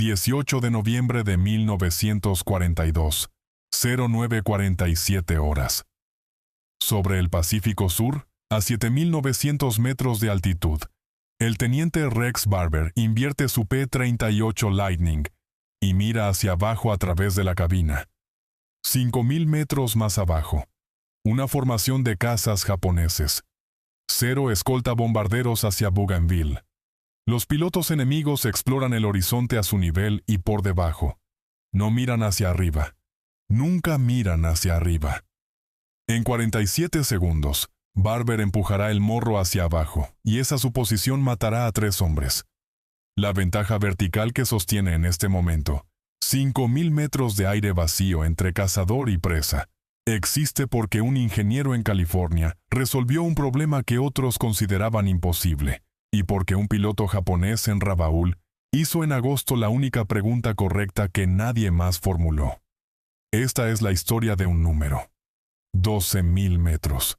18 de noviembre de 1942, 09:47 horas. Sobre el Pacífico Sur, a 7.900 metros de altitud, el teniente Rex Barber invierte su P-38 Lightning y mira hacia abajo a través de la cabina. 5.000 metros más abajo, una formación de cazas japoneses. 0 escolta bombarderos hacia Bougainville. Los pilotos enemigos exploran el horizonte a su nivel y por debajo. No miran hacia arriba. Nunca miran hacia arriba. En 47 segundos, Barber empujará el morro hacia abajo, y esa suposición matará a 3 hombres. La ventaja vertical que sostiene en este momento, 5.000 metros de aire vacío entre cazador y presa, existe porque un ingeniero en California resolvió un problema que otros consideraban imposible, y porque un piloto japonés en Rabaul hizo en agosto la única pregunta correcta que nadie más formuló. Esta es la historia de un número. 12.000 metros.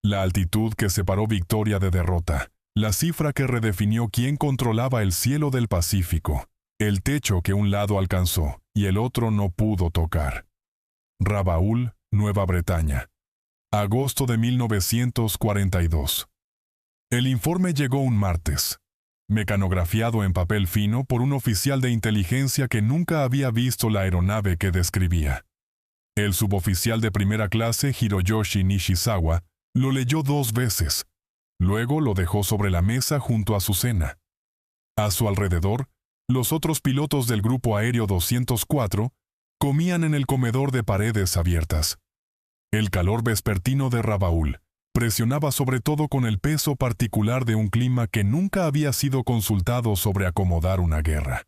La altitud que separó victoria de derrota, la cifra que redefinió quién controlaba el cielo del Pacífico, el techo que un lado alcanzó y el otro no pudo tocar. Rabaul, Nueva Bretaña. Agosto de 1942. El informe llegó un martes, mecanografiado en papel fino por un oficial de inteligencia que nunca había visto la aeronave que describía. El suboficial de primera clase Hiroyoshi Nishizawa lo leyó 2 veces. Luego lo dejó sobre la mesa junto a su cena. A su alrededor, los otros pilotos del Grupo Aéreo 204 comían en el comedor de paredes abiertas. El calor vespertino de Rabaul presionaba sobre todo con el peso particular de un clima que nunca había sido consultado sobre acomodar una guerra.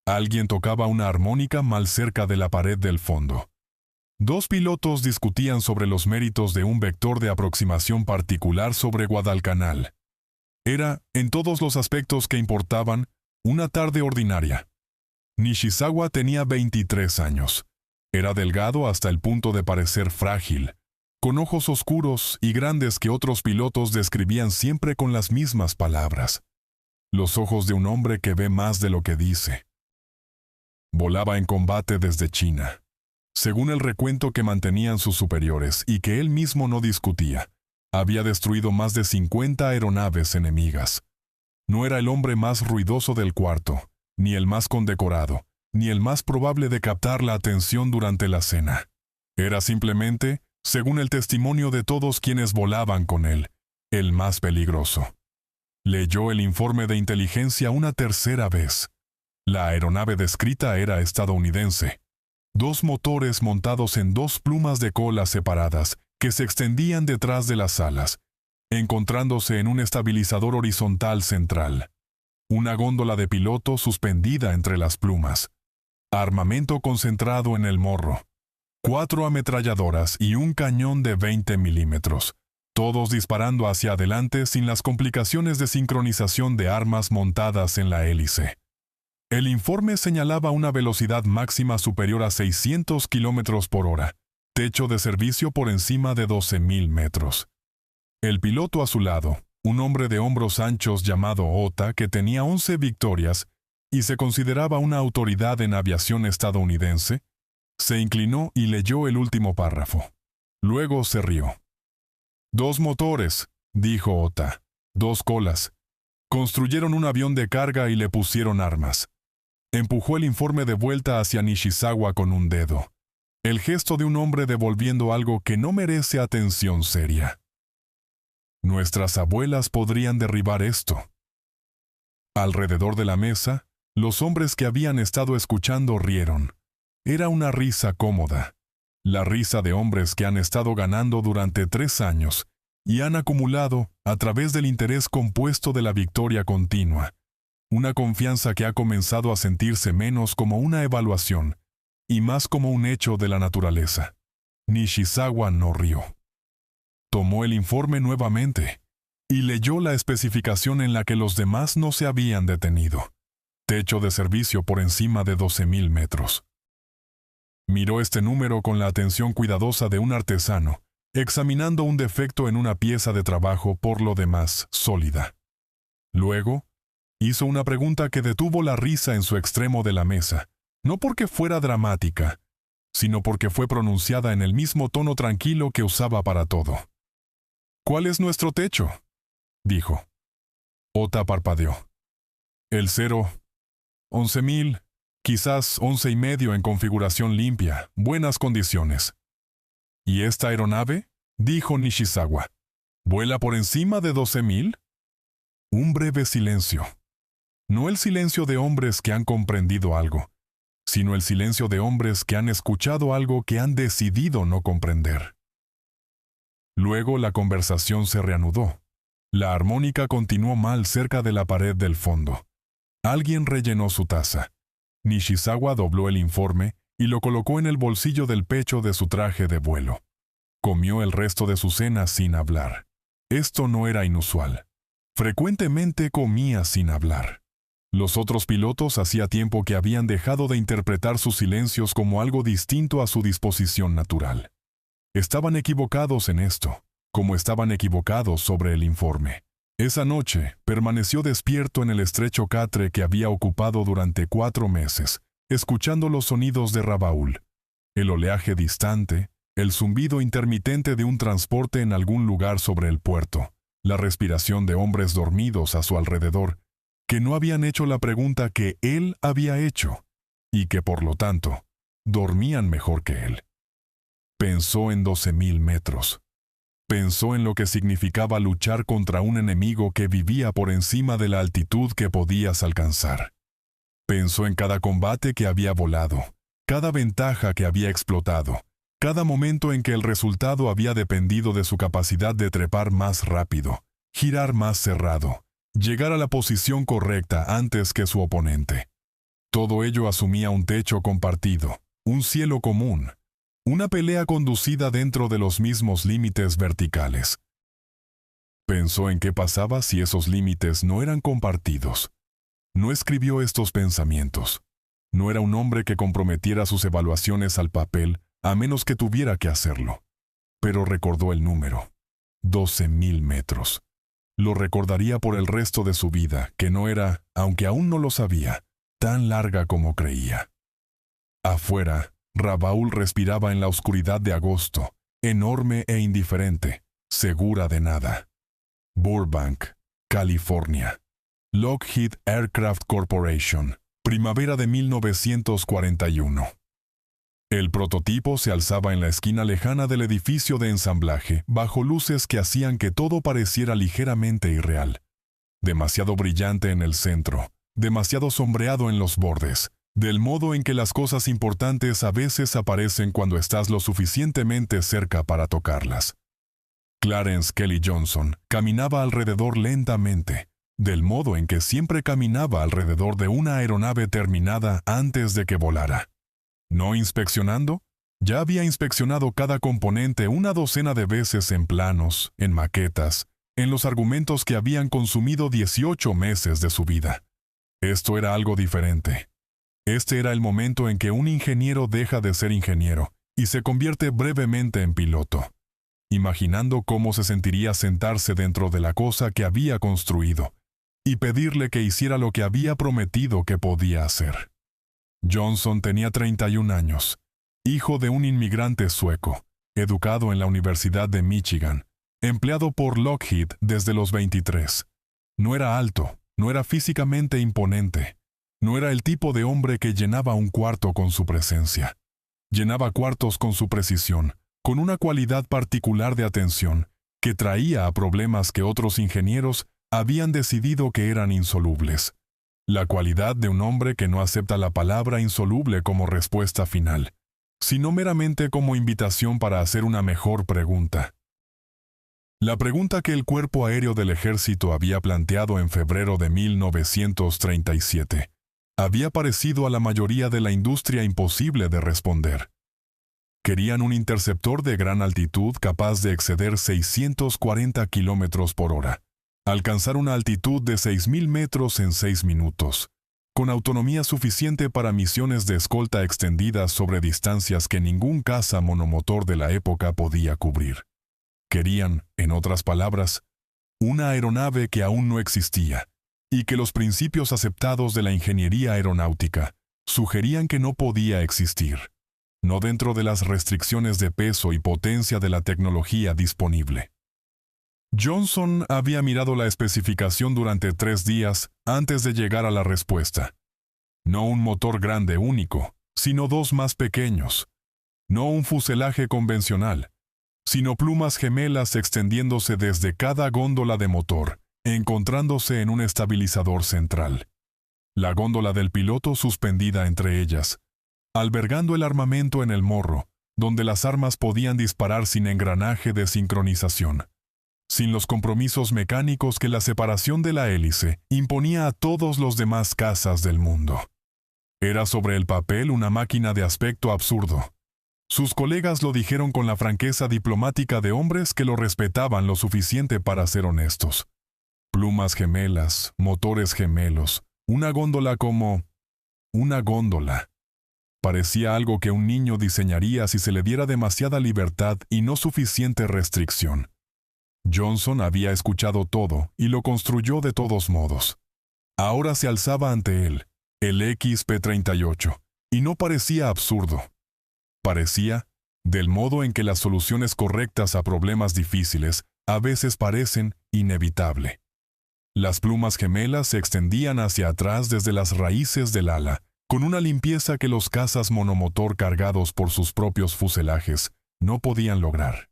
Alguien tocaba una armónica mal cerca de la pared del fondo. 2 pilotos discutían sobre los méritos de un vector de aproximación particular sobre Guadalcanal. Era, en todos los aspectos que importaban, una tarde ordinaria. Nishizawa tenía 23 años. Era delgado hasta el punto de parecer frágil, con ojos oscuros y grandes que otros pilotos describían siempre con las mismas palabras. Los ojos de un hombre que ve más de lo que dice. Volaba en combate desde China. Según el recuento que mantenían sus superiores y que él mismo no discutía, había destruido más de 50 aeronaves enemigas. No era el hombre más ruidoso del cuarto, ni el más condecorado, ni el más probable de captar la atención durante la cena. Era simplemente, según el testimonio de todos quienes volaban con él, el más peligroso. Leyó el informe de inteligencia una tercera vez. La aeronave descrita era estadounidense. 2 motores montados en 2 plumas de cola separadas que se extendían detrás de las alas, encontrándose en un estabilizador horizontal central. Una góndola de piloto suspendida entre las plumas. Armamento concentrado en el morro. 4 ametralladoras y un cañón de 20 milímetros, todos disparando hacia adelante sin las complicaciones de sincronización de armas montadas en la hélice. El informe señalaba una velocidad máxima superior a 600 kilómetros por hora, techo de servicio por encima de 12.000 metros. El piloto a su lado, un hombre de hombros anchos llamado Ota que tenía 11 victorias y se consideraba una autoridad en aviación estadounidense, se inclinó y leyó el último párrafo. Luego se rió. 2 motores, dijo Ota. 2 colas. Construyeron un avión de carga y le pusieron armas. Empujó el informe de vuelta hacia Nishizawa con un dedo. El gesto de un hombre devolviendo algo que no merece atención seria. Nuestras abuelas podrían derribar esto. Alrededor de la mesa, los hombres que habían estado escuchando rieron. Era una risa cómoda. La risa de hombres que han estado ganando durante 3 años y han acumulado, a través del interés compuesto de la victoria continua, una confianza que ha comenzado a sentirse menos como una evaluación y más como un hecho de la naturaleza. Nishizawa no rió. Tomó el informe nuevamente y leyó la especificación en la que los demás no se habían detenido. Techo de servicio por encima de 12.000 metros. Miró este número con la atención cuidadosa de un artesano, examinando un defecto en una pieza de trabajo por lo demás sólida. Luego, Hizo una pregunta que detuvo la risa en su extremo de la mesa, no porque fuera dramática, sino porque fue pronunciada en el mismo tono tranquilo que usaba para todo. «¿Cuál es nuestro techo?», dijo. Ota parpadeó. «El 0, 11,000, quizás 11,5 en configuración limpia, buenas condiciones». «¿Y esta aeronave?», dijo Nishizawa. «¿Vuela por encima de 12,000? Un breve silencio. No el silencio de hombres que han comprendido algo, sino el silencio de hombres que han escuchado algo que han decidido no comprender. Luego la conversación se reanudó. La armónica continuó mal cerca de la pared del fondo. Alguien rellenó su taza. Nishizawa dobló el informe y lo colocó en el bolsillo del pecho de su traje de vuelo. Comió el resto de su cena sin hablar. Esto no era inusual. Frecuentemente comía sin hablar. Los otros pilotos hacía tiempo que habían dejado de interpretar sus silencios como algo distinto a su disposición natural. Estaban equivocados en esto, como estaban equivocados sobre el informe. Esa noche permaneció despierto en el estrecho catre que había ocupado durante 4 meses, escuchando los sonidos de Rabaul, el oleaje distante, el zumbido intermitente de un transporte en algún lugar sobre el puerto, la respiración de hombres dormidos a su alrededor, que no habían hecho la pregunta que él había hecho, y que por lo tanto, dormían mejor que él. Pensó en 12,000 metros. Pensó en lo que significaba luchar contra un enemigo que vivía por encima de la altitud que podías alcanzar. Pensó en cada combate que había volado, cada ventaja que había explotado, cada momento en que el resultado había dependido de su capacidad de trepar más rápido, girar más cerrado, llegar a la posición correcta antes que su oponente. Todo ello asumía un techo compartido, un cielo común, una pelea conducida dentro de los mismos límites verticales. Pensó en qué pasaba si esos límites no eran compartidos. No escribió estos pensamientos. No era un hombre que comprometiera sus evaluaciones al papel, a menos que tuviera que hacerlo. Pero recordó el número. 12,000 metros. Lo recordaría por el resto de su vida, que no era, aunque aún no lo sabía, tan larga como creía. Afuera, Rabaul respiraba en la oscuridad de agosto, enorme e indiferente, segura de nada. Burbank, California. Lockheed Aircraft Corporation, primavera de 1941. El prototipo se alzaba en la esquina lejana del edificio de ensamblaje, bajo luces que hacían que todo pareciera ligeramente irreal. Demasiado brillante en el centro, demasiado sombreado en los bordes, del modo en que las cosas importantes a veces aparecen cuando estás lo suficientemente cerca para tocarlas. Clarence Kelly Johnson caminaba alrededor lentamente, del modo en que siempre caminaba alrededor de una aeronave terminada antes de que volara. ¿No inspeccionando? Ya había inspeccionado cada componente una docena de veces en planos, en maquetas, en los argumentos que habían consumido 18 meses de su vida. Esto era algo diferente. Este era el momento en que un ingeniero deja de ser ingeniero y se convierte brevemente en piloto, imaginando cómo se sentiría sentarse dentro de la cosa que había construido y pedirle que hiciera lo que había prometido que podía hacer. Johnson tenía 31 años, hijo de un inmigrante sueco, educado en la Universidad de Michigan, empleado por Lockheed desde los 23. No era alto, no era físicamente imponente, no era el tipo de hombre que llenaba un cuarto con su presencia. Llenaba cuartos con su precisión, con una cualidad particular de atención, que traía a problemas que otros ingenieros habían decidido que eran insolubles. La cualidad de un hombre que no acepta la palabra insoluble como respuesta final, sino meramente como invitación para hacer una mejor pregunta. La pregunta que el Cuerpo Aéreo del Ejército había planteado en febrero de 1937 había parecido a la mayoría de la industria imposible de responder. Querían un interceptor de gran altitud capaz de exceder 640 kilómetros por hora. Alcanzar una altitud de 6,000 metros en 6 minutos, con autonomía suficiente para misiones de escolta extendidas sobre distancias que ningún caza monomotor de la época podía cubrir. Querían, en otras palabras, una aeronave que aún no existía, y que los principios aceptados de la ingeniería aeronáutica sugerían que no podía existir, no dentro de las restricciones de peso y potencia de la tecnología disponible. Johnson había mirado la especificación durante 3 días antes de llegar a la respuesta. No un motor grande único, sino 2 más pequeños. No un fuselaje convencional, sino plumas gemelas extendiéndose desde cada góndola de motor, encontrándose en un estabilizador central. La góndola del piloto suspendida entre ellas, albergando el armamento en el morro, donde las armas podían disparar sin engranaje de sincronización, sin los compromisos mecánicos que la separación de la hélice imponía a todos los demás cazas del mundo. Era sobre el papel una máquina de aspecto absurdo. Sus colegas lo dijeron con la franqueza diplomática de hombres que lo respetaban lo suficiente para ser honestos. Plumas gemelas, motores gemelos, una góndola como... una góndola. Parecía algo que un niño diseñaría si se le diera demasiada libertad y no suficiente restricción. Johnson había escuchado todo y lo construyó de todos modos. Ahora se alzaba ante él, el XP-38, y no parecía absurdo. Parecía, del modo en que las soluciones correctas a problemas difíciles a veces parecen, inevitable. Las plumas gemelas se extendían hacia atrás desde las raíces del ala, con una limpieza que los cazas monomotor cargados por sus propios fuselajes no podían lograr.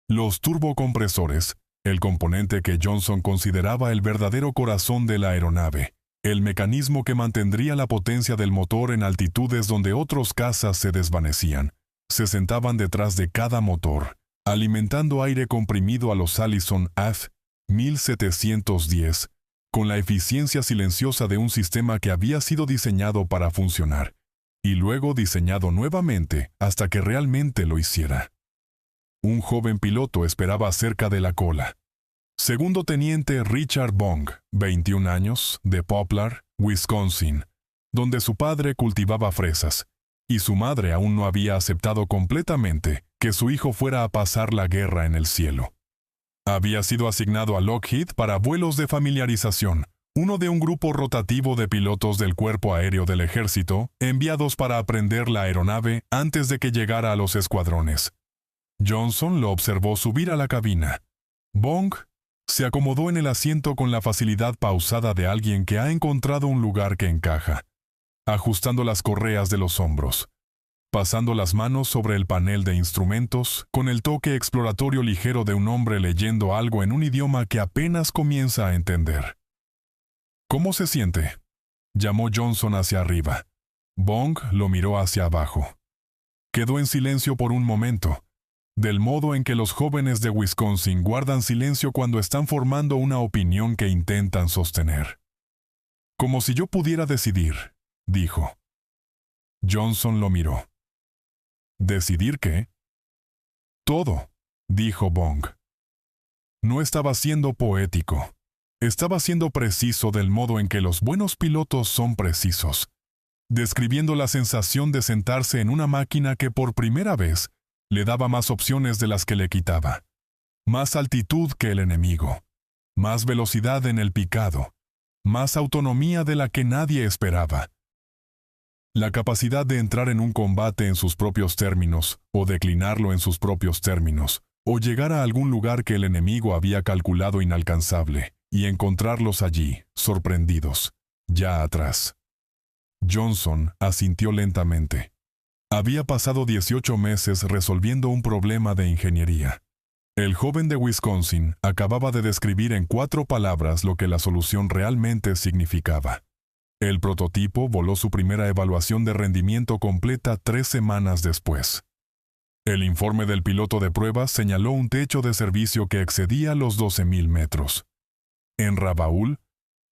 Los turbocompresores, el componente que Johnson consideraba el verdadero corazón de la aeronave, el mecanismo que mantendría la potencia del motor en altitudes donde otros cazas se desvanecían, se sentaban detrás de cada motor, alimentando aire comprimido a los Allison AF 1710, con la eficiencia silenciosa de un sistema que había sido diseñado para funcionar, y luego diseñado nuevamente hasta que realmente lo hiciera. Un joven piloto esperaba cerca de la cola. Segundo teniente Richard Bong, 21 años, de Poplar, Wisconsin, donde su padre cultivaba fresas, y su madre aún no había aceptado completamente que su hijo fuera a pasar la guerra en el cielo. Había sido asignado a Lockheed para vuelos de familiarización, uno de un grupo rotativo de pilotos del Cuerpo Aéreo del Ejército, enviados para aprender la aeronave antes de que llegara a los escuadrones. Johnson lo observó subir a la cabina. Bong se acomodó en el asiento con la facilidad pausada de alguien que ha encontrado un lugar que encaja, ajustando las correas de los hombros, pasando las manos sobre el panel de instrumentos con el toque exploratorio ligero de un hombre leyendo algo en un idioma que apenas comienza a entender. ¿Cómo se siente?, llamó Johnson hacia arriba. Bong lo miró hacia abajo. Quedó en silencio por un momento, del modo en que los jóvenes de Wisconsin guardan silencio cuando están formando una opinión que intentan sostener. Como si yo pudiera decidir, dijo. Johnson lo miró. ¿Decidir qué? Todo, dijo Bong. No estaba siendo poético. Estaba siendo preciso del modo en que los buenos pilotos son precisos, describiendo la sensación de sentarse en una máquina que por primera vez le daba más opciones de las que le quitaba, más altitud que el enemigo, más velocidad en el picado, más autonomía de la que nadie esperaba. La capacidad de entrar en un combate en sus propios términos, o declinarlo en sus propios términos, o llegar a algún lugar que el enemigo había calculado inalcanzable, y encontrarlos allí, sorprendidos, ya atrás. Johnson asintió lentamente. Había pasado 18 meses resolviendo un problema de ingeniería. El joven de Wisconsin acababa de describir en 4 palabras lo que la solución realmente significaba. El prototipo voló su primera evaluación de rendimiento completa 3 semanas después. El informe del piloto de pruebas señaló un techo de servicio que excedía los 12,000 metros. En Rabaul,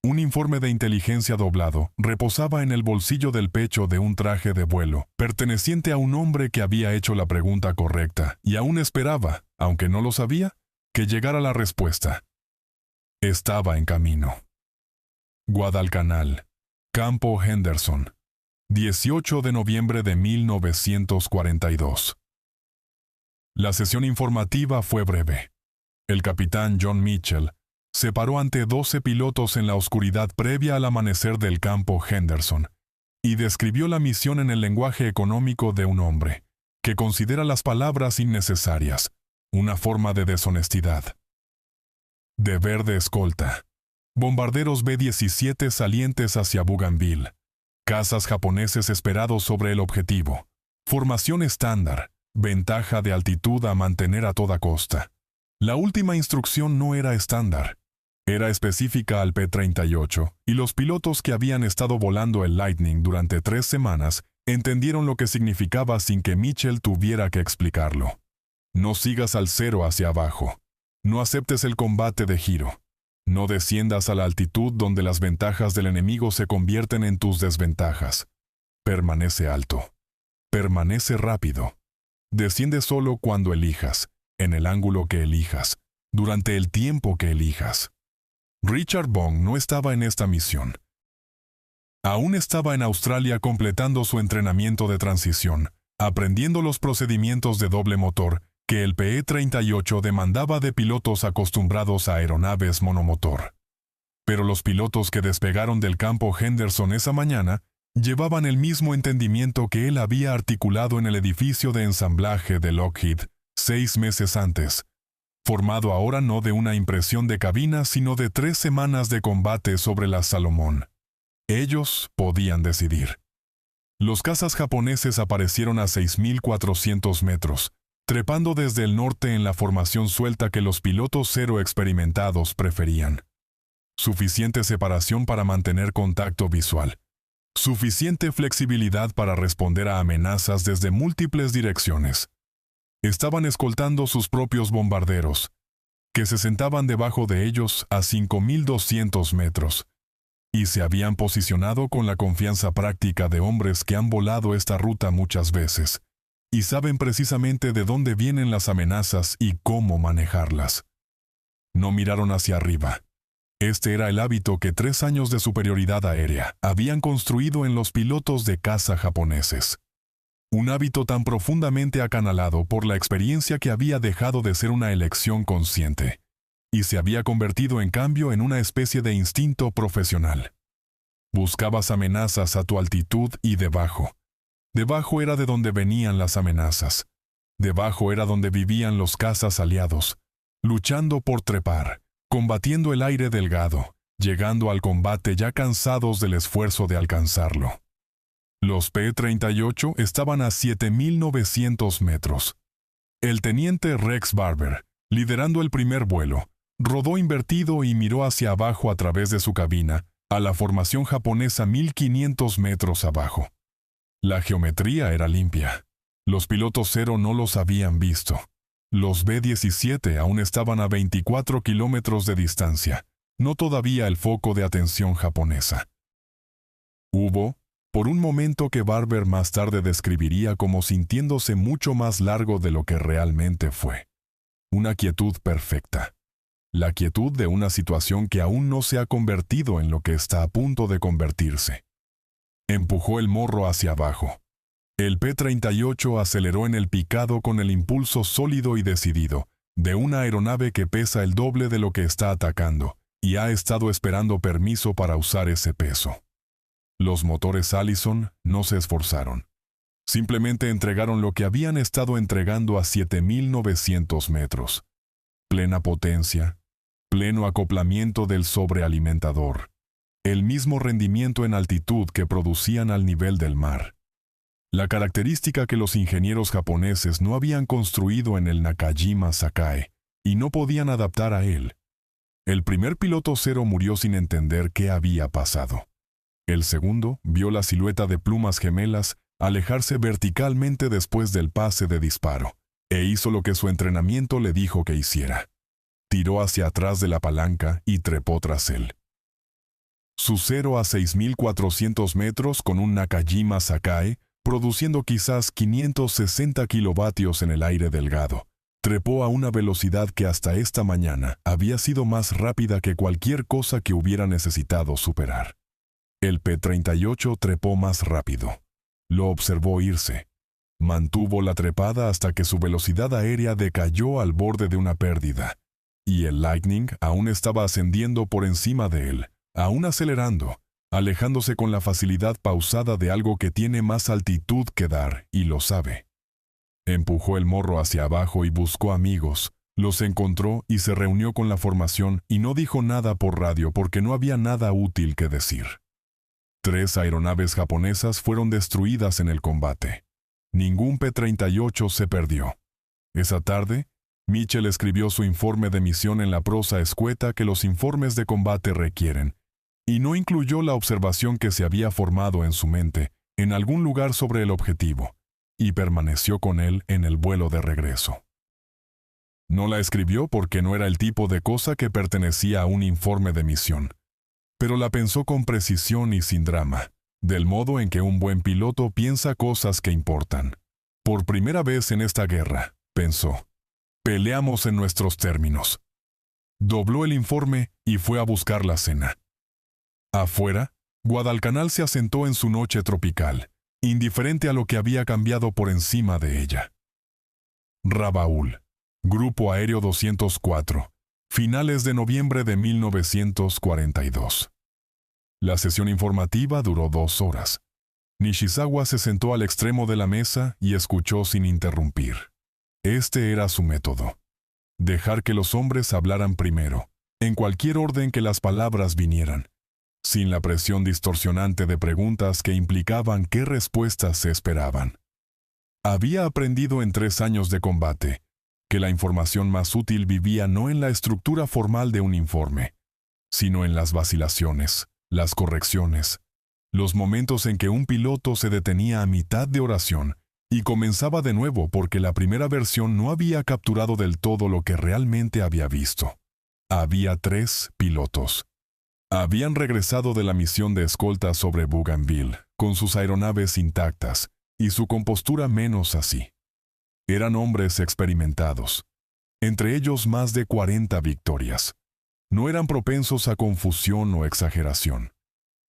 un informe de inteligencia doblado reposaba en el bolsillo del pecho de un traje de vuelo, perteneciente a un hombre que había hecho la pregunta correcta y aún esperaba, aunque no lo sabía, que llegara la respuesta. Estaba en camino. Guadalcanal, Campo Henderson, 18 de noviembre de 1942. La sesión informativa fue breve. El capitán John Mitchell se paró ante 12 pilotos en la oscuridad previa al amanecer del campo Henderson y describió la misión en el lenguaje económico de un hombre que considera las palabras innecesarias, una forma de deshonestidad. Deber de escolta. Bombarderos B-17 salientes hacia Bougainville. Cazas japoneses esperados sobre el objetivo. Formación estándar. Ventaja de altitud a mantener a toda costa. La última instrucción no era estándar. Era específica al P-38, y los pilotos que habían estado volando el Lightning durante 3 semanas entendieron lo que significaba sin que Mitchell tuviera que explicarlo. No sigas al cero hacia abajo. No aceptes el combate de giro. No desciendas a la altitud donde las ventajas del enemigo se convierten en tus desventajas. Permanece alto. Permanece rápido. Desciende solo cuando elijas, en el ángulo que elijas, durante el tiempo que elijas. Richard Bong no estaba en esta misión. Aún estaba en Australia completando su entrenamiento de transición, aprendiendo los procedimientos de doble motor que el PE-38 demandaba de pilotos acostumbrados a aeronaves monomotor. Pero los pilotos que despegaron del campo Henderson esa mañana llevaban el mismo entendimiento que él había articulado en el edificio de ensamblaje de Lockheed 6 meses antes, formado ahora no de una impresión de cabina, sino de 3 semanas de combate sobre la Salomón. Ellos podían decidir. Los cazas japoneses aparecieron a 6.400 metros, trepando desde el norte en la formación suelta que los pilotos cero experimentados preferían. Suficiente separación para mantener contacto visual. Suficiente flexibilidad para responder a amenazas desde múltiples direcciones. Estaban escoltando sus propios bombarderos, que se sentaban debajo de ellos a 5.200 metros, y se habían posicionado con la confianza práctica de hombres que han volado esta ruta muchas veces, y saben precisamente de dónde vienen las amenazas y cómo manejarlas. No miraron hacia arriba. Este era el hábito que 3 años de superioridad aérea habían construido en los pilotos de caza japoneses. Un hábito tan profundamente acanalado por la experiencia que había dejado de ser una elección consciente, y se había convertido en cambio en una especie de instinto profesional. Buscabas amenazas a tu altitud y debajo. Debajo era de donde venían las amenazas. Debajo era donde vivían los cazas aliados, luchando por trepar, combatiendo el aire delgado, llegando al combate ya cansados del esfuerzo de alcanzarlo. Los P-38 estaban a 7.900 metros. El teniente Rex Barber, liderando el primer vuelo, rodó invertido y miró hacia abajo a través de su cabina, a la formación japonesa 1.500 metros abajo. La geometría era limpia. Los pilotos cero no los habían visto. Los B-17 aún estaban a 24 kilómetros de distancia, no todavía el foco de atención japonesa. Hubo, por un momento que Barber más tarde describiría como sintiéndose mucho más largo de lo que realmente fue. Una quietud perfecta. La quietud de una situación que aún no se ha convertido en lo que está a punto de convertirse. Empujó el morro hacia abajo. El P-38 aceleró en el picado con el impulso sólido y decidido de una aeronave que pesa el doble de lo que está atacando y ha estado esperando permiso para usar ese peso. Los motores Allison no se esforzaron. Simplemente entregaron lo que habían estado entregando a 7.900 metros. Plena potencia, pleno acoplamiento del sobrealimentador, el mismo rendimiento en altitud que producían al nivel del mar. La característica que los ingenieros japoneses no habían construido en el Nakajima Sakae y no podían adaptar a él. El primer piloto cero murió sin entender qué había pasado. El segundo vio la silueta de plumas gemelas alejarse verticalmente después del pase de disparo, e hizo lo que su entrenamiento le dijo que hiciera. Tiró hacia atrás de la palanca y trepó tras él. Su cero a 6.400 metros con un Nakajima Sakae, produciendo quizás 560 kilovatios en el aire delgado, trepó a una velocidad que hasta esta mañana había sido más rápida que cualquier cosa que hubiera necesitado superar. El P-38 trepó más rápido. Lo observó irse. Mantuvo la trepada hasta que su velocidad aérea decayó al borde de una pérdida, y el Lightning aún estaba ascendiendo por encima de él, aún acelerando, alejándose con la facilidad pausada de algo que tiene más altitud que dar, y lo sabe. Empujó el morro hacia abajo y buscó amigos, los encontró y se reunió con la formación y no dijo nada por radio porque no había nada útil que decir. 3 aeronaves japonesas fueron destruidas en el combate. Ningún P-38 se perdió. Esa tarde, Mitchell escribió su informe de misión en la prosa escueta que los informes de combate requieren, y no incluyó la observación que se había formado en su mente, en algún lugar sobre el objetivo, y permaneció con él en el vuelo de regreso. No la escribió porque no era el tipo de cosa que pertenecía a un informe de misión, pero la pensó con precisión y sin drama, del modo en que un buen piloto piensa cosas que importan. Por primera vez en esta guerra, pensó, peleamos en nuestros términos. Dobló el informe y fue a buscar la cena. Afuera, Guadalcanal se asentó en su noche tropical, indiferente a lo que había cambiado por encima de ella. Rabaul, Grupo Aéreo 204, finales de noviembre de 1942. La sesión informativa duró 2 horas. Nishizawa se sentó al extremo de la mesa y escuchó sin interrumpir. Este era su método. Dejar que los hombres hablaran primero, en cualquier orden que las palabras vinieran, sin la presión distorsionante de preguntas que implicaban qué respuestas se esperaban. Había aprendido en 3 años de combate que la información más útil vivía no en la estructura formal de un informe, sino en las vacilaciones, las correcciones, los momentos en que un piloto se detenía a mitad de oración y comenzaba de nuevo porque la primera versión no había capturado del todo lo que realmente había visto. Había 3 pilotos. Habían regresado de la misión de escolta sobre Bougainville, con sus aeronaves intactas, y su compostura menos así. Eran hombres experimentados, entre ellos más de 40 victorias. No eran propensos a confusión o exageración.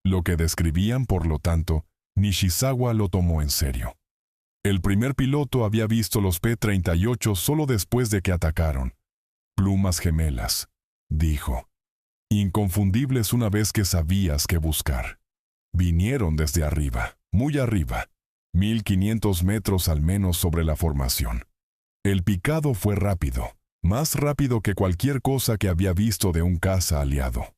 Lo que describían, por lo tanto, Nishizawa lo tomó en serio. El primer piloto había visto los P-38 solo después de que atacaron. Plumas gemelas, dijo. Inconfundibles una vez que sabías qué buscar. Vinieron desde arriba, muy arriba, 1500 metros al menos sobre la formación. El picado fue rápido, más rápido que cualquier cosa que había visto de un caza aliado.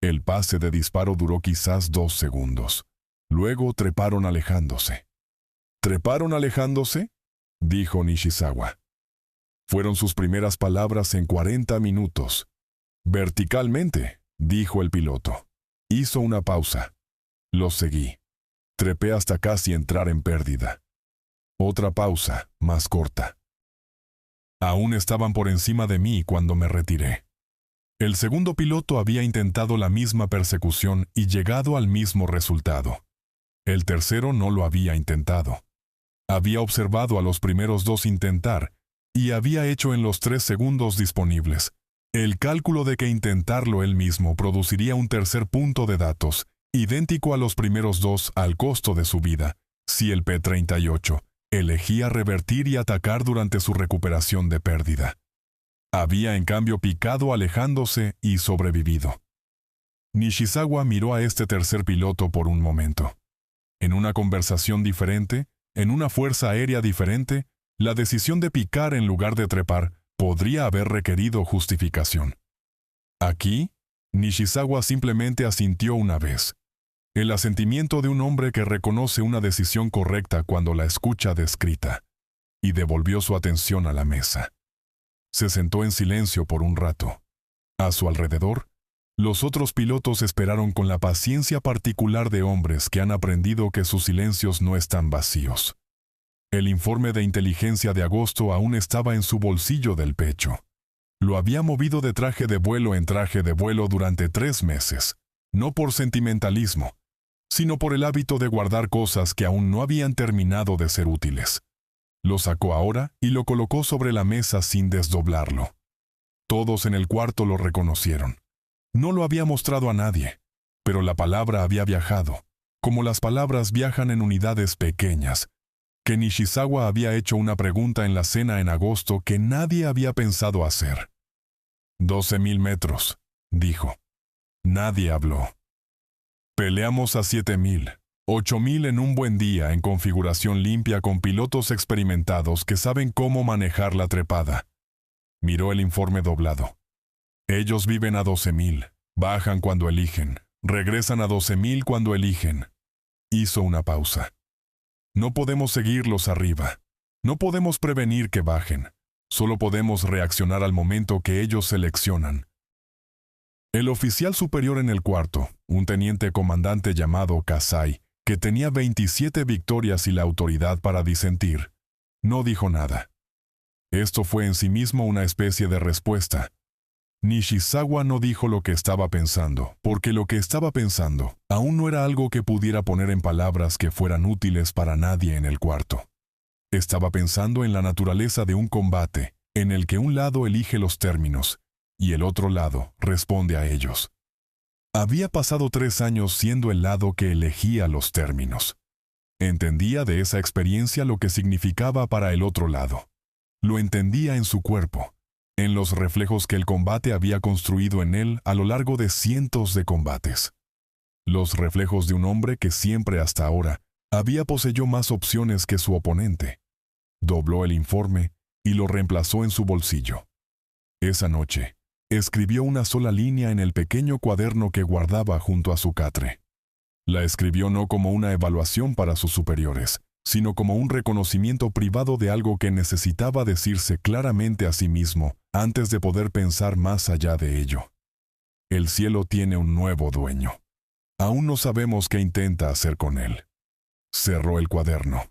El pase de disparo duró quizás 2 segundos. Luego treparon alejándose. ¿Treparon alejándose?, dijo Nishizawa. Fueron sus primeras palabras en 40 minutos. Verticalmente, dijo el piloto. Hizo una pausa. Los seguí. Trepé hasta casi entrar en pérdida. Otra pausa, más corta. Aún estaban por encima de mí cuando me retiré. El segundo piloto había intentado la misma persecución y llegado al mismo resultado. El tercero no lo había intentado. Había observado a los primeros 2 intentar y había hecho en los 3 segundos disponibles el cálculo de que intentarlo él mismo produciría un tercer punto de datos, idéntico a los primeros 2 al costo de su vida, si el P-38 elegía revertir y atacar durante su recuperación de pérdida. Había en cambio picado alejándose y sobrevivido. Nishizawa miró a este tercer piloto por un momento. En una conversación diferente, en una fuerza aérea diferente, la decisión de picar en lugar de trepar podría haber requerido justificación. Aquí, Nishizawa simplemente asintió una vez. El asentimiento de un hombre que reconoce una decisión correcta cuando la escucha descrita, y devolvió su atención a la mesa. Se sentó en silencio por un rato. A su alrededor, los otros pilotos esperaron con la paciencia particular de hombres que han aprendido que sus silencios no están vacíos. El informe de inteligencia de agosto aún estaba en su bolsillo del pecho. Lo había movido de traje de vuelo en traje de vuelo durante 3 meses, no por sentimentalismo, sino por el hábito de guardar cosas que aún no habían terminado de ser útiles. Lo sacó ahora y lo colocó sobre la mesa sin desdoblarlo. Todos en el cuarto lo reconocieron. No lo había mostrado a nadie, pero la palabra había viajado, como las palabras viajan en unidades pequeñas, que Nishizawa había hecho una pregunta en la cena en agosto que nadie había pensado hacer. 12.000 metros, dijo. Nadie habló. Peleamos a 7.000, 8.000 en un buen día en configuración limpia con pilotos experimentados que saben cómo manejar la trepada. Miró el informe doblado. Ellos viven a 12.000, bajan cuando eligen, regresan a 12.000 cuando eligen. Hizo una pausa. No podemos seguirlos arriba. No podemos prevenir que bajen. Solo podemos reaccionar al momento que ellos seleccionan. El oficial superior en el cuarto, un teniente comandante llamado Kasai, que tenía 27 victorias y la autoridad para disentir, no dijo nada. Esto fue en sí mismo una especie de respuesta. Nishizawa no dijo lo que estaba pensando, porque lo que estaba pensando aún no era algo que pudiera poner en palabras que fueran útiles para nadie en el cuarto. Estaba pensando en la naturaleza de un combate, en el que un lado elige los términos, y el otro lado responde a ellos. Había pasado 3 años siendo el lado que elegía los términos. Entendía de esa experiencia lo que significaba para el otro lado. Lo entendía en su cuerpo, en los reflejos que el combate había construido en él a lo largo de cientos de combates. Los reflejos de un hombre que siempre hasta ahora había poseído más opciones que su oponente. Dobló el informe y lo reemplazó en su bolsillo. Esa noche, escribió una sola línea en el pequeño cuaderno que guardaba junto a su catre. La escribió no como una evaluación para sus superiores, sino como un reconocimiento privado de algo que necesitaba decirse claramente a sí mismo antes de poder pensar más allá de ello. El cielo tiene un nuevo dueño. Aún no sabemos qué intenta hacer con él. Cerró el cuaderno.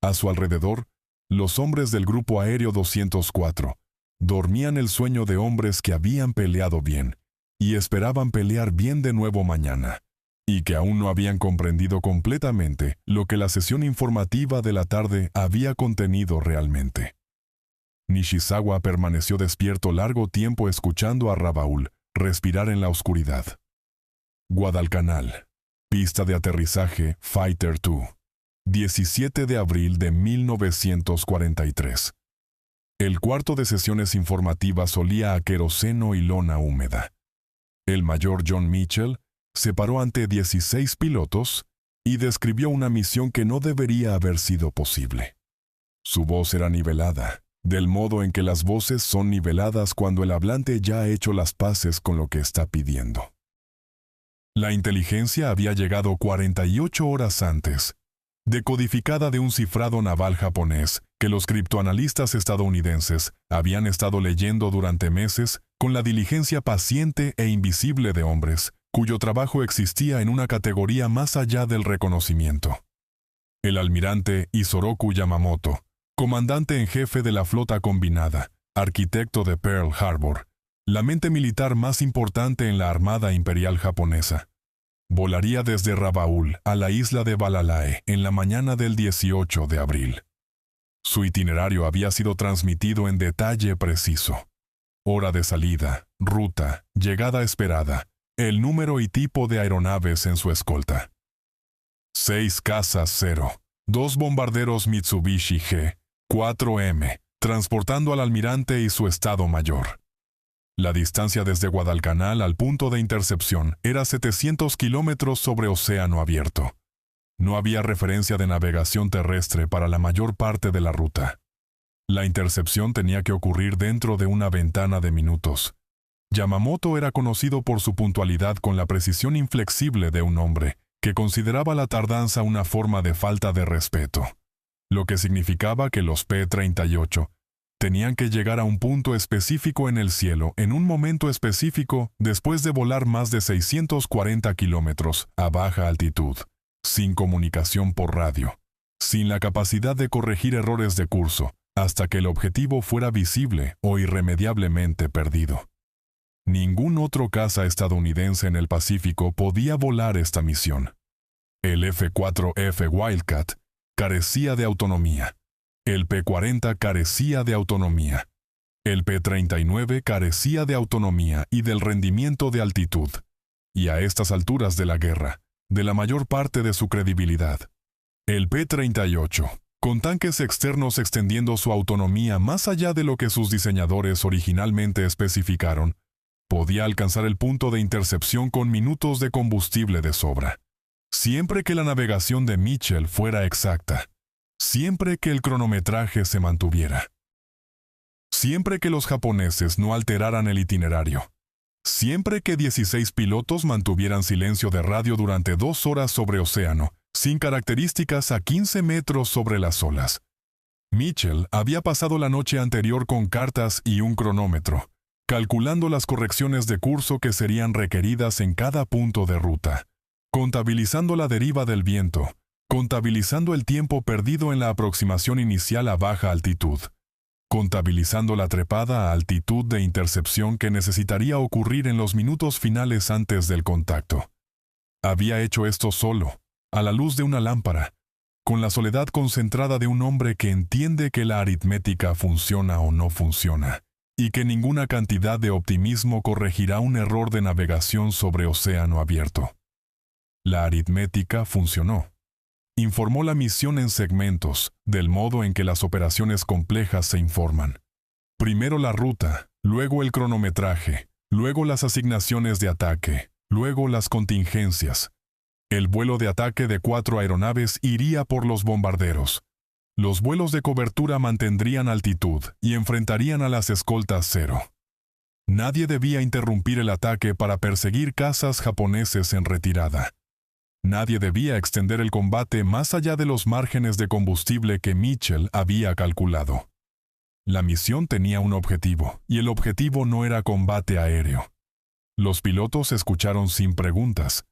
A su alrededor, los hombres del Grupo Aéreo 204 dormían el sueño de hombres que habían peleado bien y esperaban pelear bien de nuevo mañana, y que aún no habían comprendido completamente lo que la sesión informativa de la tarde había contenido realmente. Nishizawa permaneció despierto largo tiempo escuchando a Rabaul respirar en la oscuridad. Guadalcanal, pista de aterrizaje Fighter II, 17 de abril de 1943. El cuarto de sesiones informativas olía a queroseno y lona húmeda. El mayor John Mitchell se paró ante 16 pilotos y describió una misión que no debería haber sido posible. Su voz era nivelada, del modo en que las voces son niveladas cuando el hablante ya ha hecho las paces con lo que está pidiendo. La inteligencia había llegado 48 horas antes, decodificada de un cifrado naval japonés que los criptoanalistas estadounidenses habían estado leyendo durante meses con la diligencia paciente e invisible de hombres, cuyo trabajo existía en una categoría más allá del reconocimiento. El almirante Isoroku Yamamoto, comandante en jefe de la flota combinada, arquitecto de Pearl Harbor, la mente militar más importante en la Armada Imperial japonesa, volaría desde Rabaul a la isla de Balalae en la mañana del 18 de abril. Su itinerario había sido transmitido en detalle preciso. Hora de salida, ruta, llegada esperada, el número y tipo de aeronaves en su escolta. 6 cazas 0, 2 bombarderos Mitsubishi G-4M, transportando al almirante y su estado mayor. La distancia desde Guadalcanal al punto de intercepción era 700 kilómetros sobre océano abierto. No había referencia de navegación terrestre para la mayor parte de la ruta. La intercepción tenía que ocurrir dentro de una ventana de minutos. Yamamoto era conocido por su puntualidad con la precisión inflexible de un hombre que consideraba la tardanza una forma de falta de respeto, lo que significaba que los P-38 tenían que llegar a un punto específico en el cielo en un momento específico después de volar más de 640 kilómetros a baja altitud, sin comunicación por radio, sin la capacidad de corregir errores de curso, hasta que el objetivo fuera visible o irremediablemente perdido. Ningún otro caza estadounidense en el Pacífico podía volar esta misión. El F-4F Wildcat carecía de autonomía. El P-40 carecía de autonomía. El P-39 carecía de autonomía y del rendimiento de altitud. Y a estas alturas de la guerra, de la mayor parte de su credibilidad. El P-38, con tanques externos extendiendo su autonomía más allá de lo que sus diseñadores originalmente especificaron, podía alcanzar el punto de intercepción con minutos de combustible de sobra. Siempre que la navegación de Mitchell fuera exacta, siempre que el cronometraje se mantuviera, siempre que los japoneses no alteraran el itinerario, siempre que 16 pilotos mantuvieran silencio de radio durante 2 horas sobre océano, sin características a 15 metros sobre las olas. Mitchell había pasado la noche anterior con cartas y un cronómetro, calculando las correcciones de curso que serían requeridas en cada punto de ruta, contabilizando la deriva del viento, contabilizando el tiempo perdido en la aproximación inicial a baja altitud, contabilizando la trepada a altitud de intercepción que necesitaría ocurrir en los minutos finales antes del contacto. Había hecho esto solo, a la luz de una lámpara, con la soledad concentrada de un hombre que entiende que la aritmética funciona o no funciona, y que ninguna cantidad de optimismo corregirá un error de navegación sobre océano abierto. La aritmética funcionó. Informó la misión en segmentos, del modo en que las operaciones complejas se informan. Primero la ruta, luego el cronometraje, luego las asignaciones de ataque, luego las contingencias. El vuelo de ataque de 4 aeronaves iría por los bombarderos. Los vuelos de cobertura mantendrían altitud y enfrentarían a las escoltas cero. Nadie debía interrumpir el ataque para perseguir cazas japoneses en retirada. Nadie debía extender el combate más allá de los márgenes de combustible que Mitchell había calculado. La misión tenía un objetivo, y el objetivo no era combate aéreo. Los pilotos escucharon sin preguntas.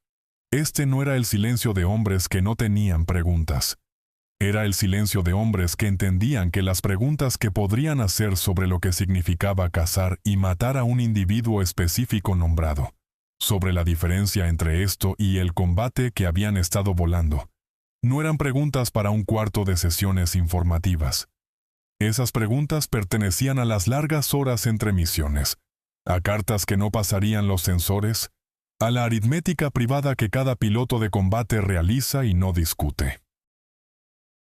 Este no era el silencio de hombres que no tenían preguntas. Era el silencio de hombres que entendían que las preguntas que podrían hacer sobre lo que significaba cazar y matar a un individuo específico nombrado, sobre la diferencia entre esto y el combate que habían estado volando, no eran preguntas para un cuarto de sesiones informativas. Esas preguntas pertenecían a las largas horas entre misiones, a cartas que no pasarían los sensores, a la aritmética privada que cada piloto de combate realiza y no discute.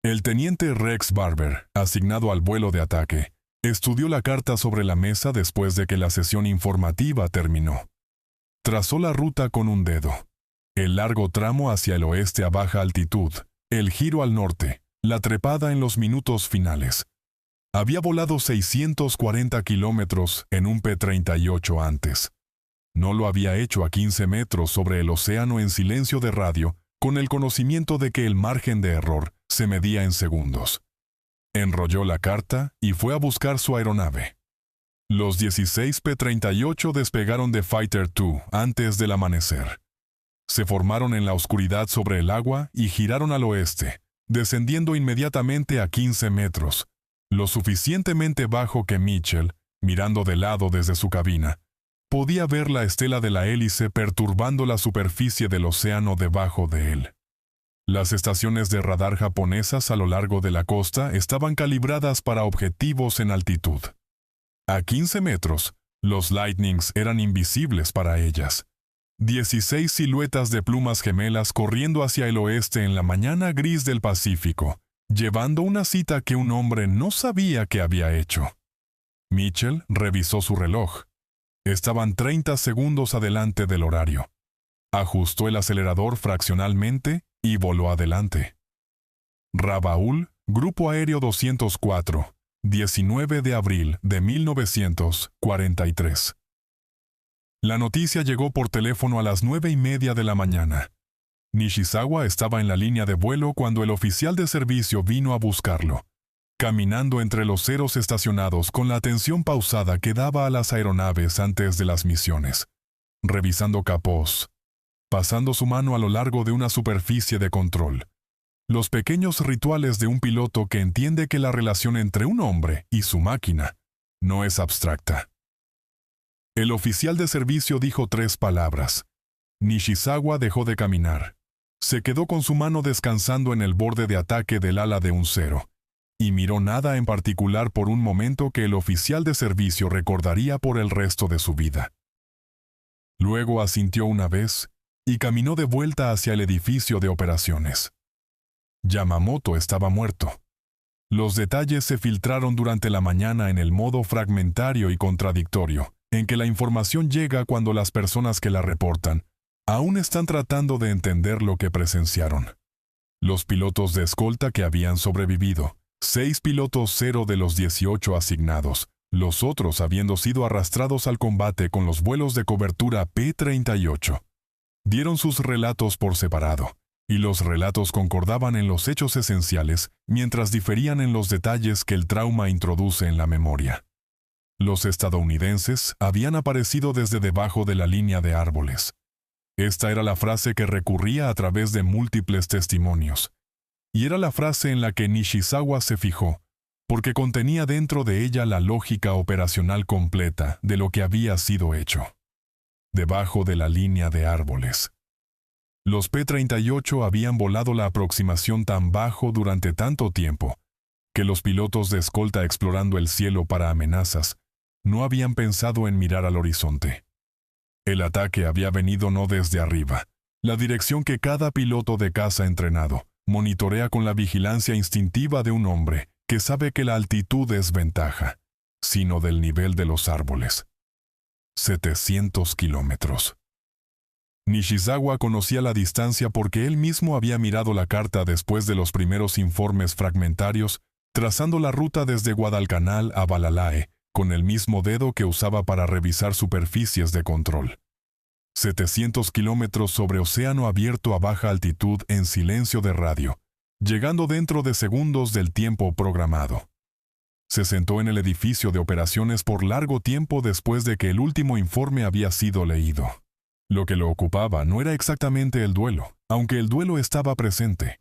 El teniente Rex Barber, asignado al vuelo de ataque, estudió la carta sobre la mesa después de que la sesión informativa terminó. Trazó la ruta con un dedo. El largo tramo hacia el oeste a baja altitud, el giro al norte, la trepada en los minutos finales. Había volado 640 kilómetros en un P-38 antes. No lo había hecho a 15 metros sobre el océano en silencio de radio, con el conocimiento de que el margen de error se medía en segundos. Enrolló la carta y fue a buscar su aeronave. Los 16 P-38 despegaron de Fighter II antes del amanecer. Se formaron en la oscuridad sobre el agua y giraron al oeste, descendiendo inmediatamente a 15 metros, lo suficientemente bajo que Mitchell, mirando de lado desde su cabina, podía ver la estela de la hélice perturbando la superficie del océano debajo de él. Las estaciones de radar japonesas a lo largo de la costa estaban calibradas para objetivos en altitud. A 15 metros, los Lightnings eran invisibles para ellas. 16 siluetas de plumas gemelas corriendo hacia el oeste en la mañana gris del Pacífico, llevando una cita que un hombre no sabía que había hecho. Mitchell revisó su reloj. Estaban 30 segundos adelante del horario. Ajustó el acelerador fraccionalmente y voló adelante. Rabaul, Grupo Aéreo 204, 19 de abril de 1943. La noticia llegó por teléfono a las 9:30 de la mañana. Nishizawa estaba en la línea de vuelo cuando el oficial de servicio vino a buscarlo, caminando entre los ceros estacionados con la atención pausada que daba a las aeronaves antes de las misiones, revisando capós, pasando su mano a lo largo de una superficie de control. Los pequeños rituales de un piloto que entiende que la relación entre un hombre y su máquina no es abstracta. El oficial de servicio dijo 3 palabras. Nishizawa dejó de caminar. Se quedó con su mano descansando en el borde de ataque del ala de un cero, y miró nada en particular por un momento que el oficial de servicio recordaría por el resto de su vida. Luego asintió una vez y caminó de vuelta hacia el edificio de operaciones. Yamamoto estaba muerto. Los detalles se filtraron durante la mañana en el modo fragmentario y contradictorio, en que la información llega cuando las personas que la reportan aún están tratando de entender lo que presenciaron. Los pilotos de escolta que habían sobrevivido, 6 pilotos 0 de los 18 asignados, los otros habiendo sido arrastrados al combate con los vuelos de cobertura P-38. Dieron sus relatos por separado, y los relatos concordaban en los hechos esenciales, mientras diferían en los detalles que el trauma introduce en la memoria. Los estadounidenses habían aparecido desde debajo de la línea de árboles. Esta era la frase que recurría a través de múltiples testimonios, y era la frase en la que Nishizawa se fijó, porque contenía dentro de ella la lógica operacional completa de lo que había sido hecho. Debajo de la línea de árboles. Los P-38 habían volado la aproximación tan bajo durante tanto tiempo, que los pilotos de escolta explorando el cielo para amenazas no habían pensado en mirar al horizonte. El ataque había venido no desde arriba, la dirección que cada piloto de caza entrenado monitorea con la vigilancia instintiva de un hombre que sabe que la altitud es ventaja, sino del nivel de los árboles. 700 kilómetros. Nishizawa conocía la distancia porque él mismo había mirado la carta después de los primeros informes fragmentarios, trazando la ruta desde Guadalcanal a Balalae, con el mismo dedo que usaba para revisar superficies de control. 700 kilómetros sobre océano abierto a baja altitud en silencio de radio, llegando dentro de segundos del tiempo programado. Se sentó en el edificio de operaciones por largo tiempo después de que el último informe había sido leído. Lo que lo ocupaba no era exactamente el duelo, aunque el duelo estaba presente.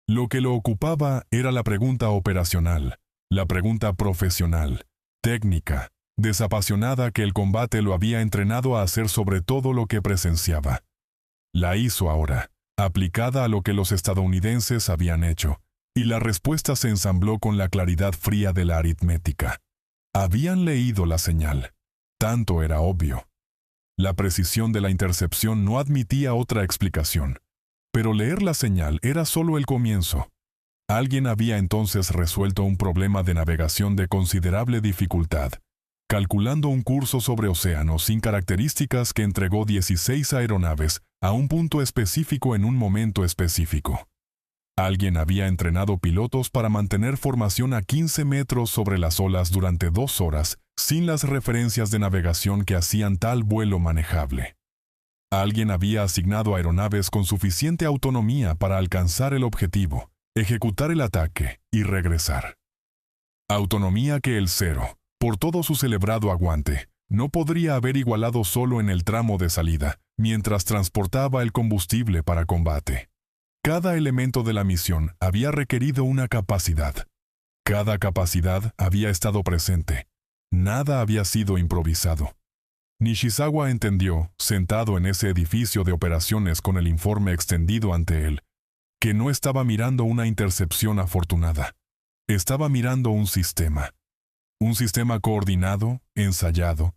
Lo que lo ocupaba era la pregunta operacional, la pregunta profesional, técnica, desapasionada que el combate lo había entrenado a hacer sobre todo lo que presenciaba. La hizo ahora, aplicada a lo que los estadounidenses habían hecho, y la respuesta se ensambló con la claridad fría de la aritmética. Habían leído la señal. Tanto era obvio. La precisión de la intercepción no admitía otra explicación, pero leer la señal era solo el comienzo. Alguien había entonces resuelto un problema de navegación de considerable dificultad, calculando un curso sobre océano sin características que entregó 16 aeronaves a un punto específico en un momento específico. Alguien había entrenado pilotos para mantener formación a 15 metros sobre las olas durante 2 horas, sin las referencias de navegación que hacían tal vuelo manejable. Alguien había asignado aeronaves con suficiente autonomía para alcanzar el objetivo, ejecutar el ataque y regresar. Autonomía que el Cero, por todo su celebrado aguante, no podría haber igualado solo en el tramo de salida, mientras transportaba el combustible para combate. Cada elemento de la misión había requerido una capacidad. Cada capacidad había estado presente. Nada había sido improvisado. Nishizawa entendió, sentado en ese edificio de operaciones con el informe extendido ante él, que no estaba mirando una intercepción afortunada. Estaba mirando un sistema. Un sistema coordinado, ensayado,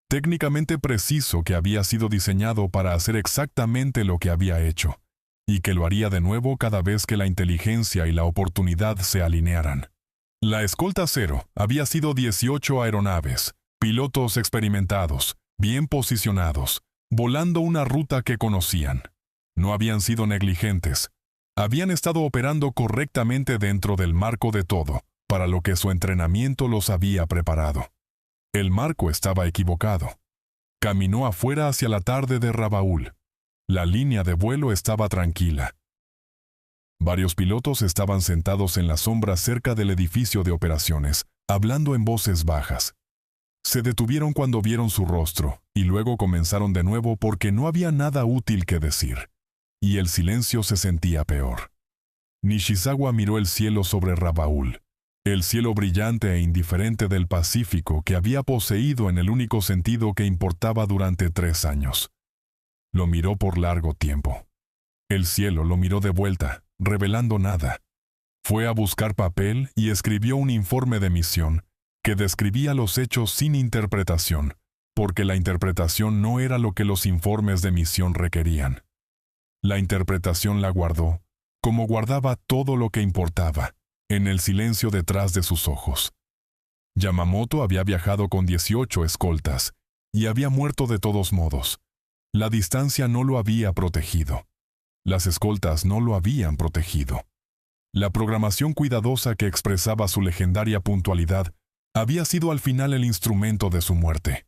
técnicamente preciso que había sido diseñado para hacer exactamente lo que había hecho, y que lo haría de nuevo cada vez que la inteligencia y la oportunidad se alinearan. La escolta Cero había sido 18 aeronaves, pilotos experimentados, bien posicionados, volando una ruta que conocían. No habían sido negligentes. Habían estado operando correctamente dentro del marco de todo, para lo que su entrenamiento los había preparado. El marco estaba equivocado. Caminó afuera hacia la tarde de Rabaul. La línea de vuelo estaba tranquila. Varios pilotos estaban sentados en la sombra cerca del edificio de operaciones, hablando en voces bajas. Se detuvieron cuando vieron su rostro, y luego comenzaron de nuevo porque no había nada útil que decir. Y el silencio se sentía peor. Nishizawa miró el cielo sobre Rabaul, el cielo brillante e indiferente del Pacífico que había poseído en el único sentido que importaba durante 3 años. Lo miró por largo tiempo. El cielo lo miró de vuelta, revelando nada. Fue a buscar papel y escribió un informe de misión que describía los hechos sin interpretación, porque la interpretación no era lo que los informes de misión requerían. La interpretación la guardó, como guardaba todo lo que importaba, en el silencio detrás de sus ojos. Yamamoto había viajado con 18 escoltas y había muerto de todos modos. La distancia no lo había protegido. Las escoltas no lo habían protegido. La programación cuidadosa que expresaba su legendaria puntualidad había sido al final el instrumento de su muerte.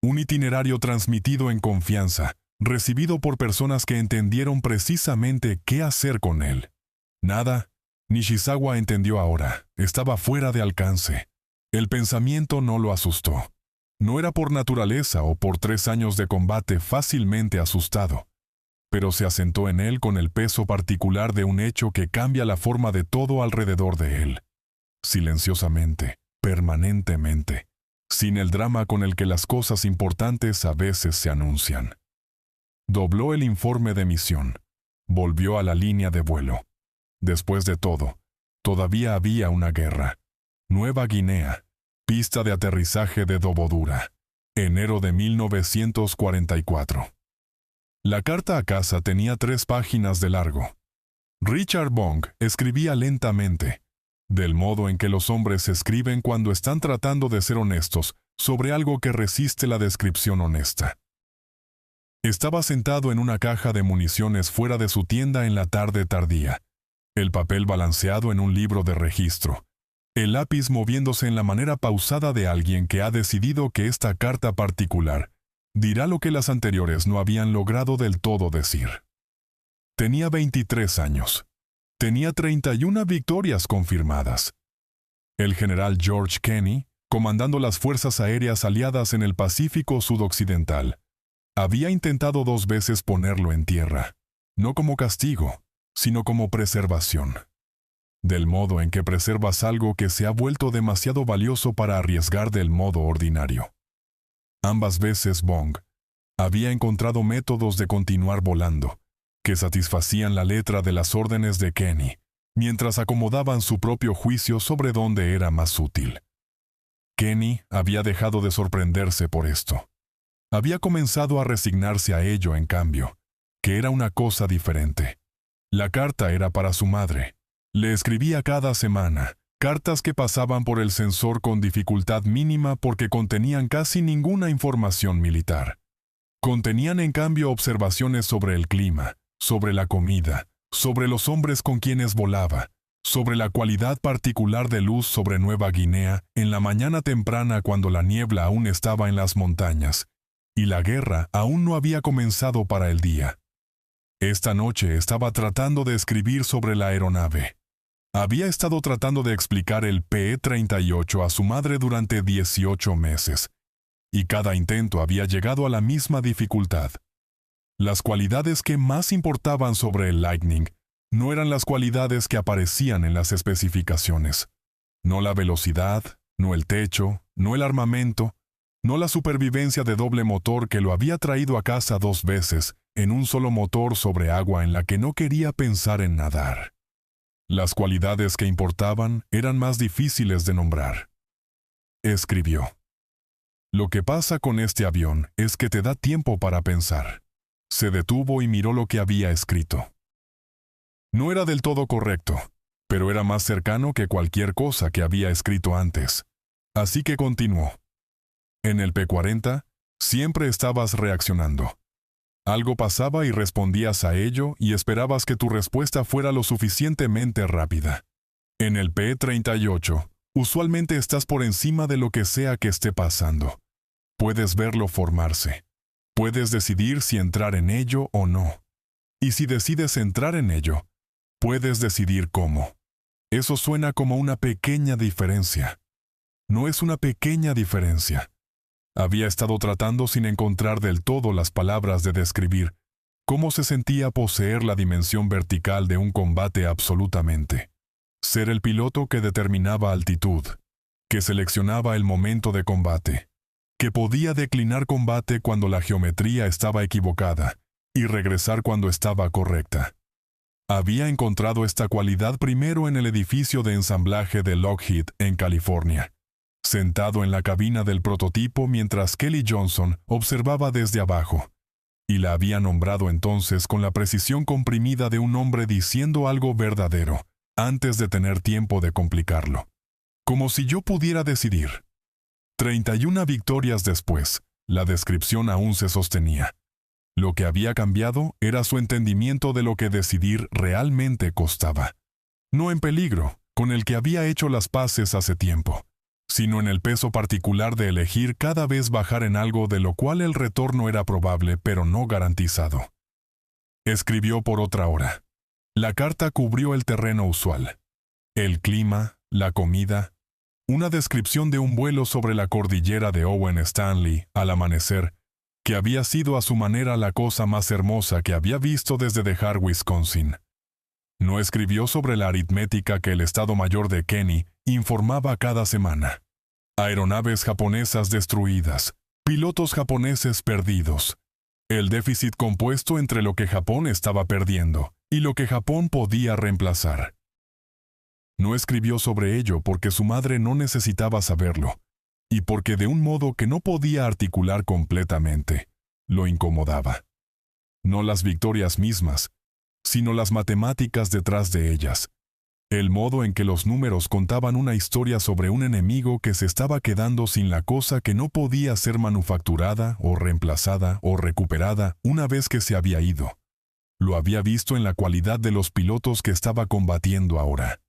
Un itinerario transmitido en confianza, recibido por personas que entendieron precisamente qué hacer con él. Nada, Nishizawa entendió ahora, estaba fuera de alcance. El pensamiento no lo asustó. No era por naturaleza o por 3 años de combate fácilmente asustado, pero se asentó en él con el peso particular de un hecho que cambia la forma de todo alrededor de él. Silenciosamente, permanentemente, sin el drama con el que las cosas importantes a veces se anuncian. Dobló el informe de misión. Volvió a la línea de vuelo. Después de todo, todavía había una guerra. Nueva Guinea, pista de aterrizaje de Dobodura, enero de 1944. La carta a casa tenía 3 páginas de largo. Richard Bong escribía lentamente, del modo en que los hombres escriben cuando están tratando de ser honestos sobre algo que resiste la descripción honesta. Estaba sentado en una caja de municiones fuera de su tienda en la tarde tardía, el papel balanceado en un libro de registro, el lápiz moviéndose en la manera pausada de alguien que ha decidido que esta carta particular dirá lo que las anteriores no habían logrado del todo decir. Tenía 23 años. Tenía 31 victorias confirmadas. El general George Kenney, comandando las fuerzas aéreas aliadas en el Pacífico Sudoccidental, había intentado 2 veces ponerlo en tierra, no como castigo, sino como preservación. Del modo en que preservas algo que se ha vuelto demasiado valioso para arriesgar del modo ordinario. Ambas veces Bong había encontrado métodos de continuar volando, que satisfacían la letra de las órdenes de Kenney, mientras acomodaban su propio juicio sobre dónde era más útil. Kenney había dejado de sorprenderse por esto. Había comenzado a resignarse a ello, en cambio, que era una cosa diferente. La carta era para su madre. Le escribía cada semana, cartas que pasaban por el sensor con dificultad mínima porque contenían casi ninguna información militar. Contenían en cambio observaciones sobre el clima, sobre la comida, sobre los hombres con quienes volaba, sobre la cualidad particular de luz sobre Nueva Guinea en la mañana temprana cuando la niebla aún estaba en las montañas, y la guerra aún no había comenzado para el día. Esta noche estaba tratando de escribir sobre la aeronave. Había estado tratando de explicar el P-38 a su madre durante 18 meses, y cada intento había llegado a la misma dificultad. Las cualidades que más importaban sobre el Lightning no eran las cualidades que aparecían en las especificaciones. No la velocidad, no el techo, no el armamento, no la supervivencia de doble motor que lo había traído a casa 2 veces, en un solo motor sobre agua en la que no quería pensar en nadar. Las cualidades que importaban eran más difíciles de nombrar. Escribió: «Lo que pasa con este avión es que te da tiempo para pensar». Se detuvo y miró lo que había escrito. No era del todo correcto, pero era más cercano que cualquier cosa que había escrito antes. Así que continuó. En el P-40, siempre estabas reaccionando. Algo pasaba y respondías a ello y esperabas que tu respuesta fuera lo suficientemente rápida. En el P-38, usualmente estás por encima de lo que sea que esté pasando. Puedes verlo formarse. Puedes decidir si entrar en ello o no. Y si decides entrar en ello, puedes decidir cómo. Eso suena como una pequeña diferencia. No es una pequeña diferencia. Había estado tratando sin encontrar del todo las palabras de describir cómo se sentía poseer la dimensión vertical de un combate absolutamente. Ser el piloto que determinaba altitud, que seleccionaba el momento de combate, que podía declinar combate cuando la geometría estaba equivocada y regresar cuando estaba correcta. Había encontrado esta cualidad primero en el edificio de ensamblaje de Lockheed en California, sentado en la cabina del prototipo mientras Kelly Johnson observaba desde abajo, y la había nombrado entonces con la precisión comprimida de un hombre diciendo algo verdadero, antes de tener tiempo de complicarlo. Como si yo pudiera decidir. 31 victorias después, la descripción aún se sostenía. Lo que había cambiado era su entendimiento de lo que decidir realmente costaba. No en peligro, con el que había hecho las paces hace tiempo, sino en el peso particular de elegir cada vez bajar en algo de lo cual el retorno era probable pero no garantizado. Escribió por otra hora. La carta cubrió el terreno usual. El clima, la comida, una descripción de un vuelo sobre la cordillera de Owen Stanley al amanecer, que había sido a su manera la cosa más hermosa que había visto desde dejar Wisconsin. No escribió sobre la aritmética que el Estado Mayor de Kenny informaba cada semana. Aeronaves japonesas destruidas, pilotos japoneses perdidos, el déficit compuesto entre lo que Japón estaba perdiendo y lo que Japón podía reemplazar. No escribió sobre ello porque su madre no necesitaba saberlo, y porque de un modo que no podía articular completamente, lo incomodaba. No las victorias mismas, sino las matemáticas detrás de ellas, el modo en que los números contaban una historia sobre un enemigo que se estaba quedando sin la cosa que no podía ser manufacturada o reemplazada o recuperada una vez que se había ido. Lo había visto en la cualidad de los pilotos que estaba combatiendo ahora.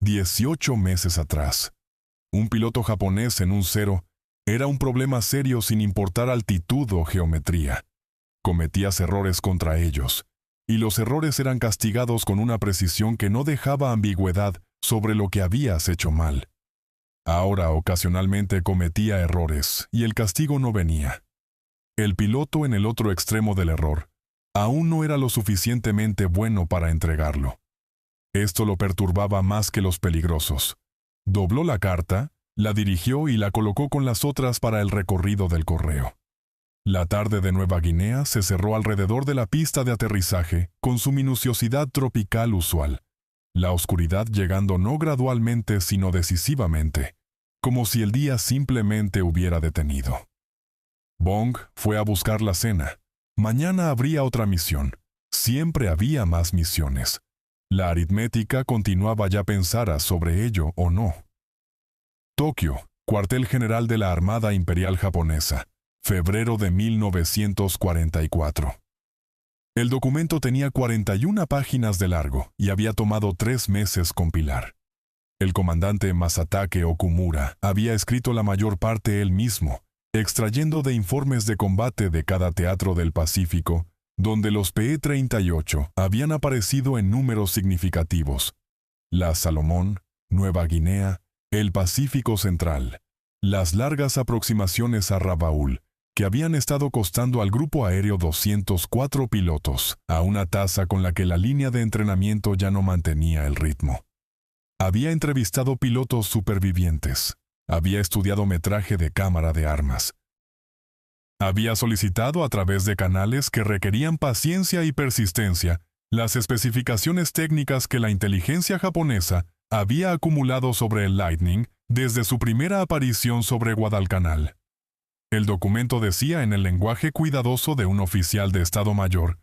18 meses atrás. Un piloto japonés en un cero era un problema serio sin importar altitud o geometría. Cometías errores contra ellos, y los errores eran castigados con una precisión que no dejaba ambigüedad sobre lo que habías hecho mal. Ahora ocasionalmente cometía errores, y el castigo no venía. El piloto en el otro extremo del error aún no era lo suficientemente bueno para entregarlo. Esto lo perturbaba más que los peligrosos. Dobló la carta, la dirigió y la colocó con las otras para el recorrido del correo. La tarde de Nueva Guinea se cerró alrededor de la pista de aterrizaje con su minuciosidad tropical usual, la oscuridad llegando no gradualmente sino decisivamente, como si el día simplemente hubiera detenido. Bong fue a buscar la cena. Mañana habría otra misión. Siempre había más misiones. La aritmética continuaba ya pensara sobre ello o no. Tokio, cuartel general de la Armada Imperial Japonesa, febrero de 1944. El documento tenía 41 páginas de largo y había tomado 3 meses compilar. El comandante Masatake Okumura había escrito la mayor parte él mismo, extrayendo de informes de combate de cada teatro del Pacífico, donde los P-38 habían aparecido en números significativos. La Salomón, Nueva Guinea, el Pacífico Central, las largas aproximaciones a Rabaul, que habían estado costando al grupo aéreo 204 pilotos, a una tasa con la que la línea de entrenamiento ya no mantenía el ritmo. Había entrevistado pilotos supervivientes, había estudiado metraje de cámara de armas. Había solicitado a través de canales que requerían paciencia y persistencia las especificaciones técnicas que la inteligencia japonesa había acumulado sobre el Lightning desde su primera aparición sobre Guadalcanal. El documento decía en el lenguaje cuidadoso de un oficial de Estado Mayor,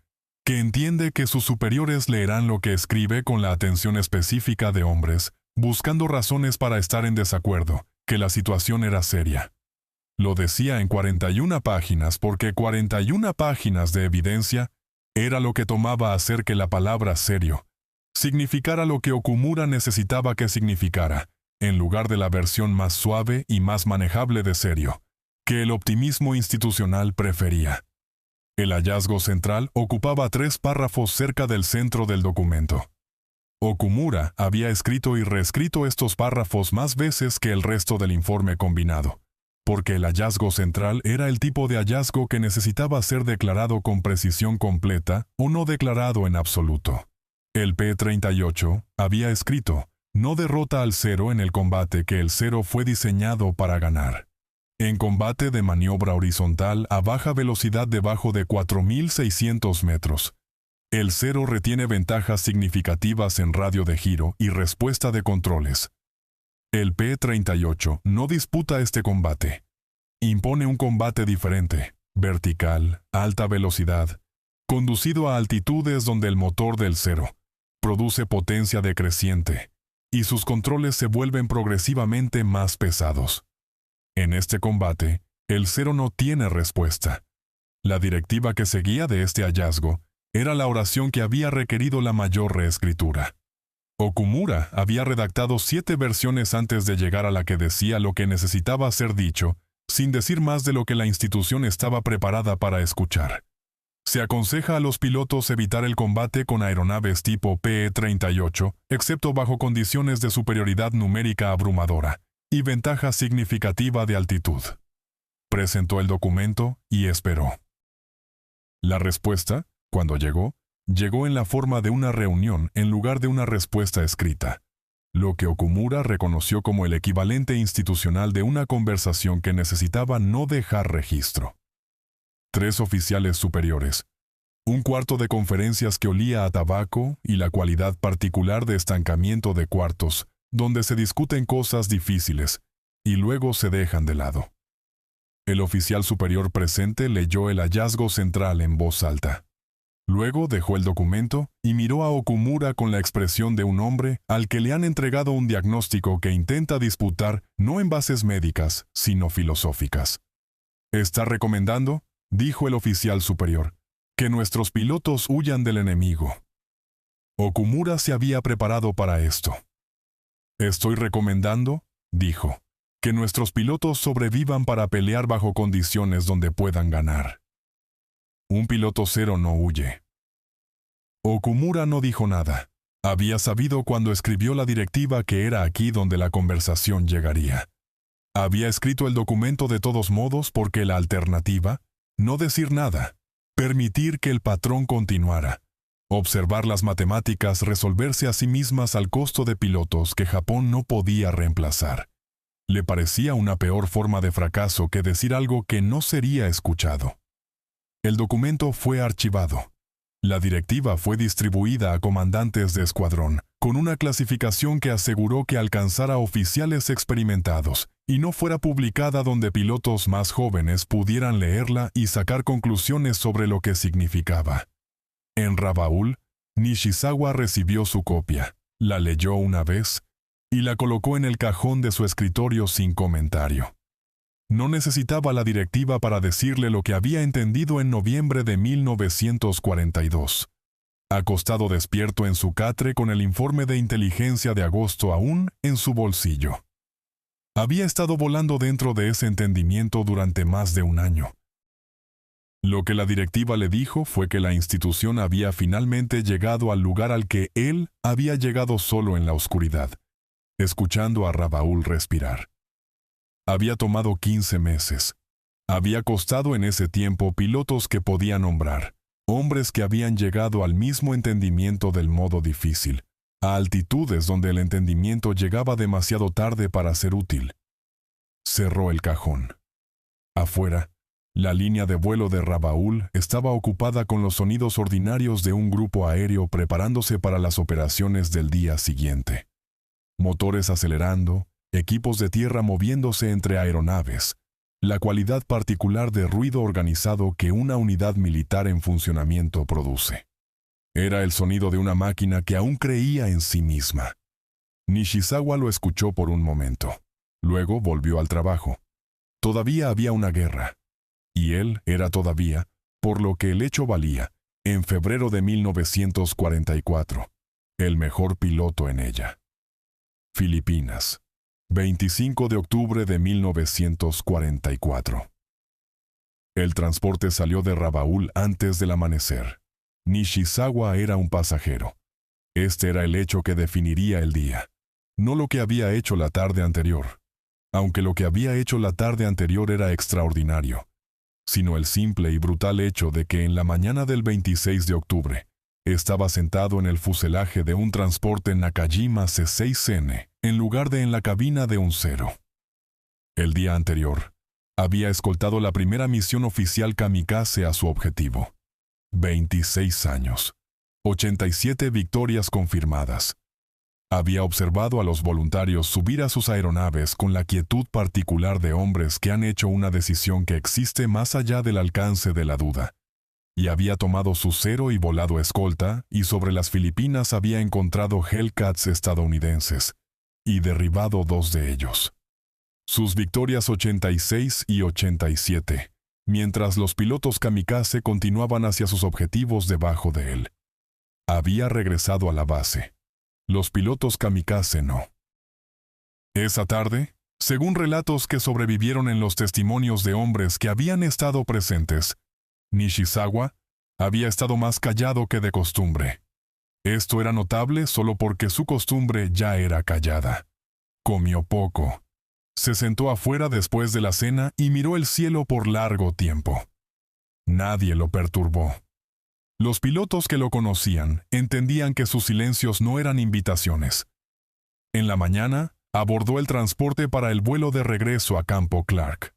que entiende que sus superiores leerán lo que escribe con la atención específica de hombres, buscando razones para estar en desacuerdo, que la situación era seria. Lo decía en 41 páginas porque 41 páginas de evidencia era lo que tomaba hacer que la palabra serio significara lo que Okumura necesitaba que significara, en lugar de la versión más suave y más manejable de serio, que el optimismo institucional prefería. El hallazgo central ocupaba 3 párrafos cerca del centro del documento. Okumura había escrito y reescrito estos párrafos más veces que el resto del informe combinado, porque el hallazgo central era el tipo de hallazgo que necesitaba ser declarado con precisión completa o no declarado en absoluto. El P-38 había escrito, no derrota al cero en el combate que el cero fue diseñado para ganar. En combate de maniobra horizontal a baja velocidad debajo de 4.600 metros, el cero retiene ventajas significativas en radio de giro y respuesta de controles. El P-38 no disputa este combate. Impone un combate diferente, vertical, alta velocidad, conducido a altitudes donde el motor del cero produce potencia decreciente, y sus controles se vuelven progresivamente más pesados. En este combate, el Cero no tiene respuesta. La directiva que seguía de este hallazgo era la oración que había requerido la mayor reescritura. Okumura había redactado 7 versiones antes de llegar a la que decía lo que necesitaba ser dicho, sin decir más de lo que la institución estaba preparada para escuchar. Se aconseja a los pilotos evitar el combate con aeronaves tipo PE-38, excepto bajo condiciones de superioridad numérica abrumadora y ventaja significativa de altitud. Presentó el documento y esperó. La respuesta, cuando llegó en la forma de una reunión en lugar de una respuesta escrita, lo que Okumura reconoció como el equivalente institucional de una conversación que necesitaba no dejar registro. 3 oficiales superiores, un cuarto de conferencias que olía a tabaco y la cualidad particular de estancamiento de cuartos, donde se discuten cosas difíciles y luego se dejan de lado. El oficial superior presente leyó el hallazgo central en voz alta. Luego dejó el documento y miró a Okumura con la expresión de un hombre al que le han entregado un diagnóstico que intenta disputar no en bases médicas, sino filosóficas. «¿Está recomendando?», dijo el oficial superior, «que nuestros pilotos huyan del enemigo». Okumura se había preparado para esto. «Estoy recomendando», dijo, «que nuestros pilotos sobrevivan para pelear bajo condiciones donde puedan ganar». Un piloto Cero no huye. Okumura no dijo nada. Había sabido cuando escribió la directiva que era aquí donde la conversación llegaría. Había escrito el documento de todos modos porque la alternativa, no decir nada, permitir que el patrón continuara, observar las matemáticas resolverse a sí mismas al costo de pilotos que Japón no podía reemplazar. Le parecía una peor forma de fracaso que decir algo que no sería escuchado. El documento fue archivado. La directiva fue distribuida a comandantes de escuadrón, con una clasificación que aseguró que alcanzara oficiales experimentados y no fuera publicada donde pilotos más jóvenes pudieran leerla y sacar conclusiones sobre lo que significaba. En Rabaul, Nishizawa recibió su copia, la leyó una vez y la colocó en el cajón de su escritorio sin comentario. No necesitaba la directiva para decirle lo que había entendido en noviembre de 1942. Acostado despierto en su catre con el informe de inteligencia de agosto aún en su bolsillo. Había estado volando dentro de ese entendimiento durante más de un año. Lo que la directiva le dijo fue que la institución había finalmente llegado al lugar al que él había llegado solo en la oscuridad, escuchando a Rabaul respirar. Había tomado 15 meses. Había costado en ese tiempo pilotos que podía nombrar, hombres que habían llegado al mismo entendimiento del modo difícil, a altitudes donde el entendimiento llegaba demasiado tarde para ser útil. Cerró el cajón. Afuera, la línea de vuelo de Rabaul estaba ocupada con los sonidos ordinarios de un grupo aéreo preparándose para las operaciones del día siguiente. Motores acelerando, equipos de tierra moviéndose entre aeronaves, la cualidad particular de ruido organizado que una unidad militar en funcionamiento produce. Era el sonido de una máquina que aún creía en sí misma. Nishizawa lo escuchó por un momento. Luego volvió al trabajo. Todavía había una guerra. Y él era todavía, por lo que el hecho valía, en febrero de 1944, el mejor piloto en ella. Filipinas. 25 de octubre de 1944. El transporte salió de Rabaul antes del amanecer. Nishizawa era un pasajero. Este era el hecho que definiría el día, no lo que había hecho la tarde anterior, aunque lo que había hecho la tarde anterior era extraordinario, sino el simple y brutal hecho de que en la mañana del 26 de octubre, estaba sentado en el fuselaje de un transporte Nakajima C6N, en lugar de en la cabina de un Cero. El día anterior, había escoltado la primera misión oficial kamikaze a su objetivo. 26 años. 87 victorias confirmadas. Había observado a los voluntarios subir a sus aeronaves con la quietud particular de hombres que han hecho una decisión que existe más allá del alcance de la duda, y había tomado su cero y volado escolta, y sobre las Filipinas había encontrado Hellcats estadounidenses, y derribado 2 de ellos. Sus victorias 86 y 87, mientras los pilotos kamikaze continuaban hacia sus objetivos debajo de él. Había regresado a la base. Los pilotos kamikaze no. Esa tarde, según relatos que sobrevivieron en los testimonios de hombres que habían estado presentes, Nishizawa había estado más callado que de costumbre. Esto era notable solo porque su costumbre ya era callada. Comió poco. Se sentó afuera después de la cena y miró el cielo por largo tiempo. Nadie lo perturbó. Los pilotos que lo conocían entendían que sus silencios no eran invitaciones. En la mañana, abordó el transporte para el vuelo de regreso a Campo Clark.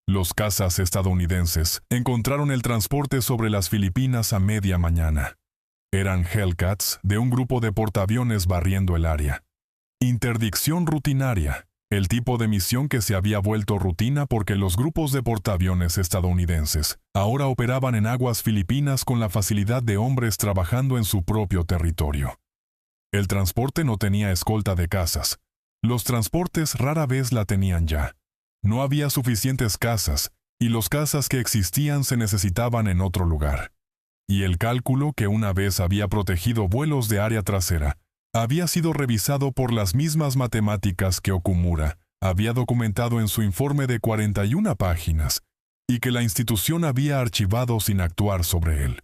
Los cazas estadounidenses encontraron el transporte sobre las Filipinas a media mañana. Eran Hellcats de un grupo de portaaviones barriendo el área. Interdicción rutinaria, el tipo de misión que se había vuelto rutina porque los grupos de portaaviones estadounidenses ahora operaban en aguas filipinas con la facilidad de hombres trabajando en su propio territorio. El transporte no tenía escolta de cazas. Los transportes rara vez la tenían ya. No había suficientes cazas, y los cazas que existían se necesitaban en otro lugar. Y el cálculo que una vez había protegido vuelos de área trasera había sido revisado por las mismas matemáticas que Okumura había documentado en su informe de 41 páginas, y que la institución había archivado sin actuar sobre él.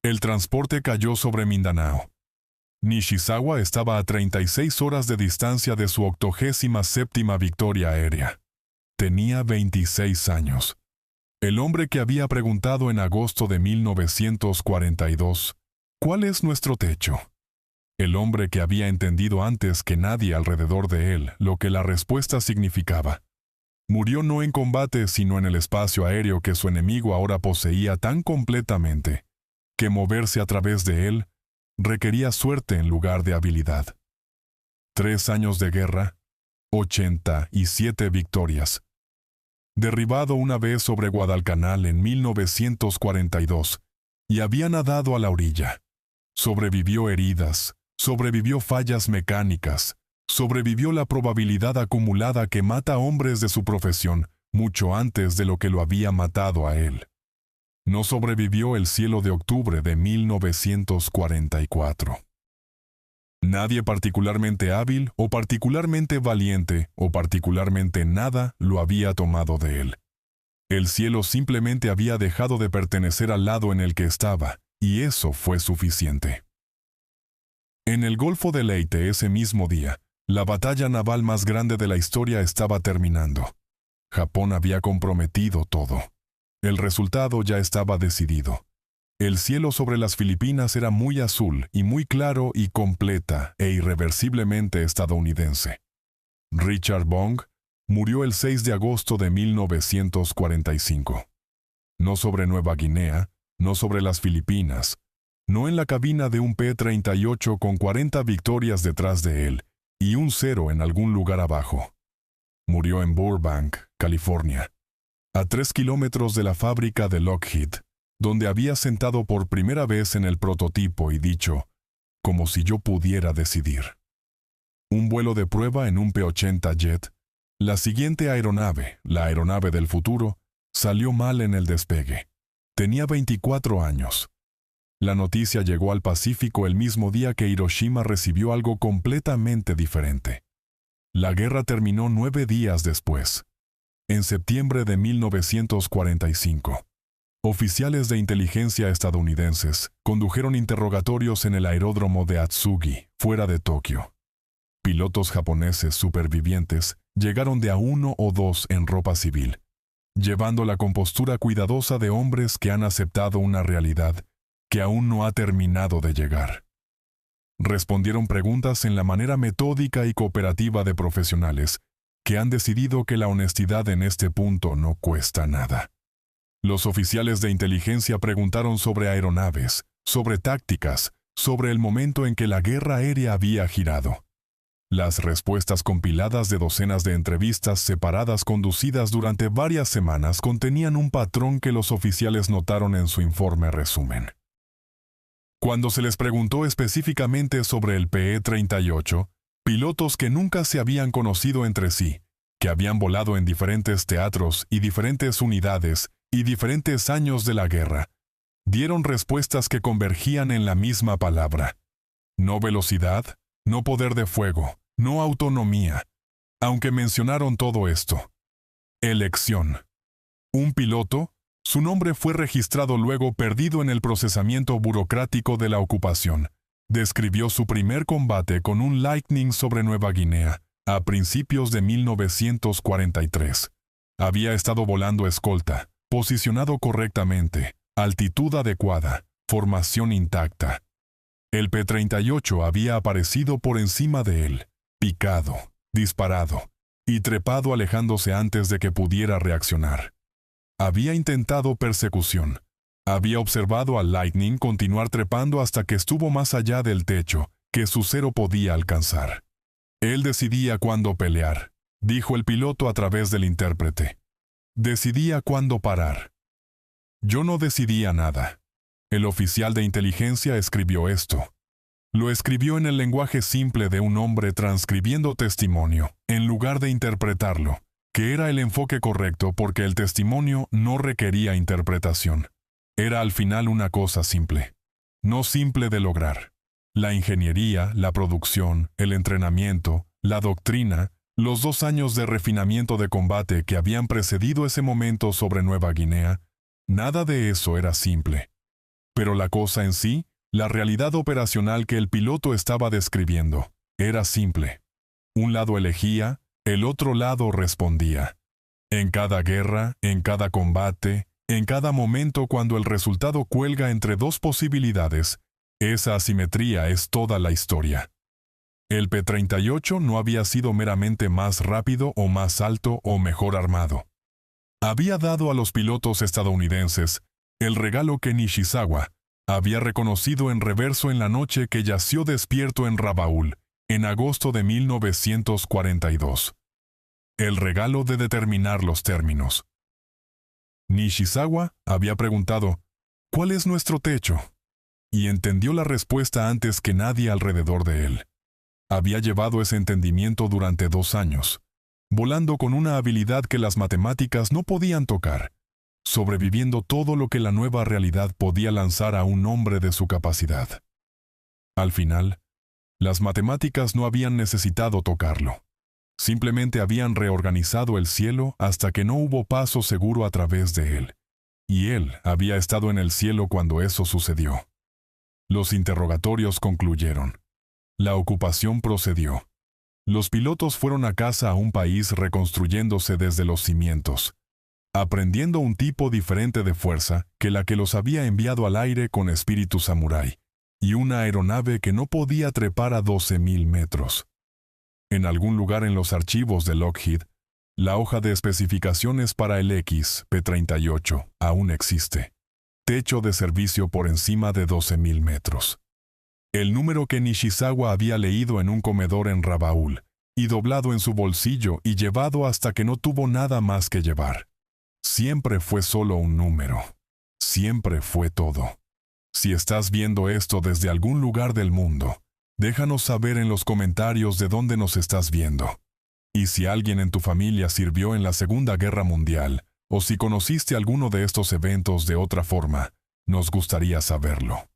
El transporte cayó sobre Mindanao. Nishizawa estaba a 36 horas de distancia de su 87ª victoria aérea. Tenía 26 años. El hombre que había preguntado en agosto de 1942, ¿cuál es nuestro techo? El hombre que había entendido antes que nadie alrededor de él lo que la respuesta significaba. Murió no en combate sino en el espacio aéreo que su enemigo ahora poseía tan completamente, que moverse a través de él requería suerte en lugar de habilidad. 3 años de guerra, 87 victorias. Derribado una vez sobre Guadalcanal en 1942, y había nadado a la orilla. Sobrevivió heridas, sobrevivió fallas mecánicas, sobrevivió la probabilidad acumulada que mata a hombres de su profesión mucho antes de lo que lo había matado a él. No sobrevivió el cielo de octubre de 1944. Nadie particularmente hábil o particularmente valiente o particularmente nada lo había tomado de él. El cielo simplemente había dejado de pertenecer al lado en el que estaba, y eso fue suficiente. En el Golfo de Leyte ese mismo día, la batalla naval más grande de la historia estaba terminando. Japón había comprometido todo. El resultado ya estaba decidido. El cielo sobre las Filipinas era muy azul y muy claro y completa e irreversiblemente estadounidense. Richard Bong murió el 6 de agosto de 1945. No sobre Nueva Guinea, no sobre las Filipinas, no en la cabina de un P-38 con 40 victorias detrás de él y un 0 en algún lugar abajo. Murió en Burbank, California, a 3 kilómetros de la fábrica de Lockheed, donde había sentado por primera vez en el prototipo y dicho, como si yo pudiera decidir. Un vuelo de prueba en un P-80 Jet, la siguiente aeronave, la aeronave del futuro, salió mal en el despegue. Tenía 24 años. La noticia llegó al Pacífico el mismo día que Hiroshima recibió algo completamente diferente. La guerra terminó 9 días después. En septiembre de 1945. Oficiales de inteligencia estadounidenses condujeron interrogatorios en el aeródromo de Atsugi, fuera de Tokio. Pilotos japoneses supervivientes llegaron de a 1 o 2 en ropa civil, llevando la compostura cuidadosa de hombres que han aceptado una realidad que aún no ha terminado de llegar. Respondieron preguntas en la manera metódica y cooperativa de profesionales que han decidido que la honestidad en este punto no cuesta nada. Los oficiales de inteligencia preguntaron sobre aeronaves, sobre tácticas, sobre el momento en que la guerra aérea había girado. Las respuestas compiladas de docenas de entrevistas separadas conducidas durante varias semanas contenían un patrón que los oficiales notaron en su informe resumen. Cuando se les preguntó específicamente sobre el PE-38, pilotos que nunca se habían conocido entre sí, que habían volado en diferentes teatros y diferentes unidades y diferentes años de la guerra, dieron respuestas que convergían en la misma palabra. No velocidad, no poder de fuego, no autonomía, aunque mencionaron todo esto. Elección. Un piloto, su nombre fue registrado luego perdido en el procesamiento burocrático de la ocupación, describió su primer combate con un Lightning sobre Nueva Guinea, a principios de 1943. Había estado volando escolta, posicionado correctamente, altitud adecuada, formación intacta. El P-38 había aparecido por encima de él, picado, disparado, y trepado alejándose antes de que pudiera reaccionar. Había intentado persecución. Había observado al Lightning continuar trepando hasta que estuvo más allá del techo que su cero podía alcanzar. Él decidía cuándo pelear, dijo el piloto a través del intérprete. Decidía cuándo parar. Yo no decidía nada. El oficial de inteligencia escribió esto. Lo escribió en el lenguaje simple de un hombre transcribiendo testimonio, en lugar de interpretarlo, que era el enfoque correcto porque el testimonio no requería interpretación. Era al final una cosa simple. No simple de lograr. La ingeniería, la producción, el entrenamiento, la doctrina, los 2 años de refinamiento de combate que habían precedido ese momento sobre Nueva Guinea, nada de eso era simple. Pero la cosa en sí, la realidad operacional que el piloto estaba describiendo, era simple. Un lado elegía, el otro lado respondía. En cada guerra, en cada combate, en cada momento cuando el resultado cuelga entre 2 posibilidades, esa asimetría es toda la historia. El P-38 no había sido meramente más rápido o más alto o mejor armado. Había dado a los pilotos estadounidenses el regalo que Nishizawa había reconocido en reverso en la noche que yació despierto en Rabaul, en agosto de 1942. El regalo de determinar los términos. Nishizawa había preguntado, ¿cuál es nuestro techo? Y entendió la respuesta antes que nadie alrededor de él. Había llevado ese entendimiento durante 2 años, volando con una habilidad que las matemáticas no podían tocar, sobreviviendo todo lo que la nueva realidad podía lanzar a un hombre de su capacidad. Al final, las matemáticas no habían necesitado tocarlo. Simplemente habían reorganizado el cielo hasta que no hubo paso seguro a través de él. Y él había estado en el cielo cuando eso sucedió. Los interrogatorios concluyeron. La ocupación procedió. Los pilotos fueron a casa a un país reconstruyéndose desde los cimientos, aprendiendo un tipo diferente de fuerza que la que los había enviado al aire con espíritu samurái, y una aeronave que no podía trepar a 12.000 metros. En algún lugar en los archivos de Lockheed, la hoja de especificaciones para el P-38 aún existe. Techo de servicio por encima de 12.000 metros. El número que Nishizawa había leído en un comedor en Rabaul, y doblado en su bolsillo y llevado hasta que no tuvo nada más que llevar. Siempre fue solo un número. Siempre fue todo. Si estás viendo esto desde algún lugar del mundo, déjanos saber en los comentarios de dónde nos estás viendo. Y si alguien en tu familia sirvió en la Segunda Guerra Mundial, o si conociste alguno de estos eventos de otra forma, nos gustaría saberlo.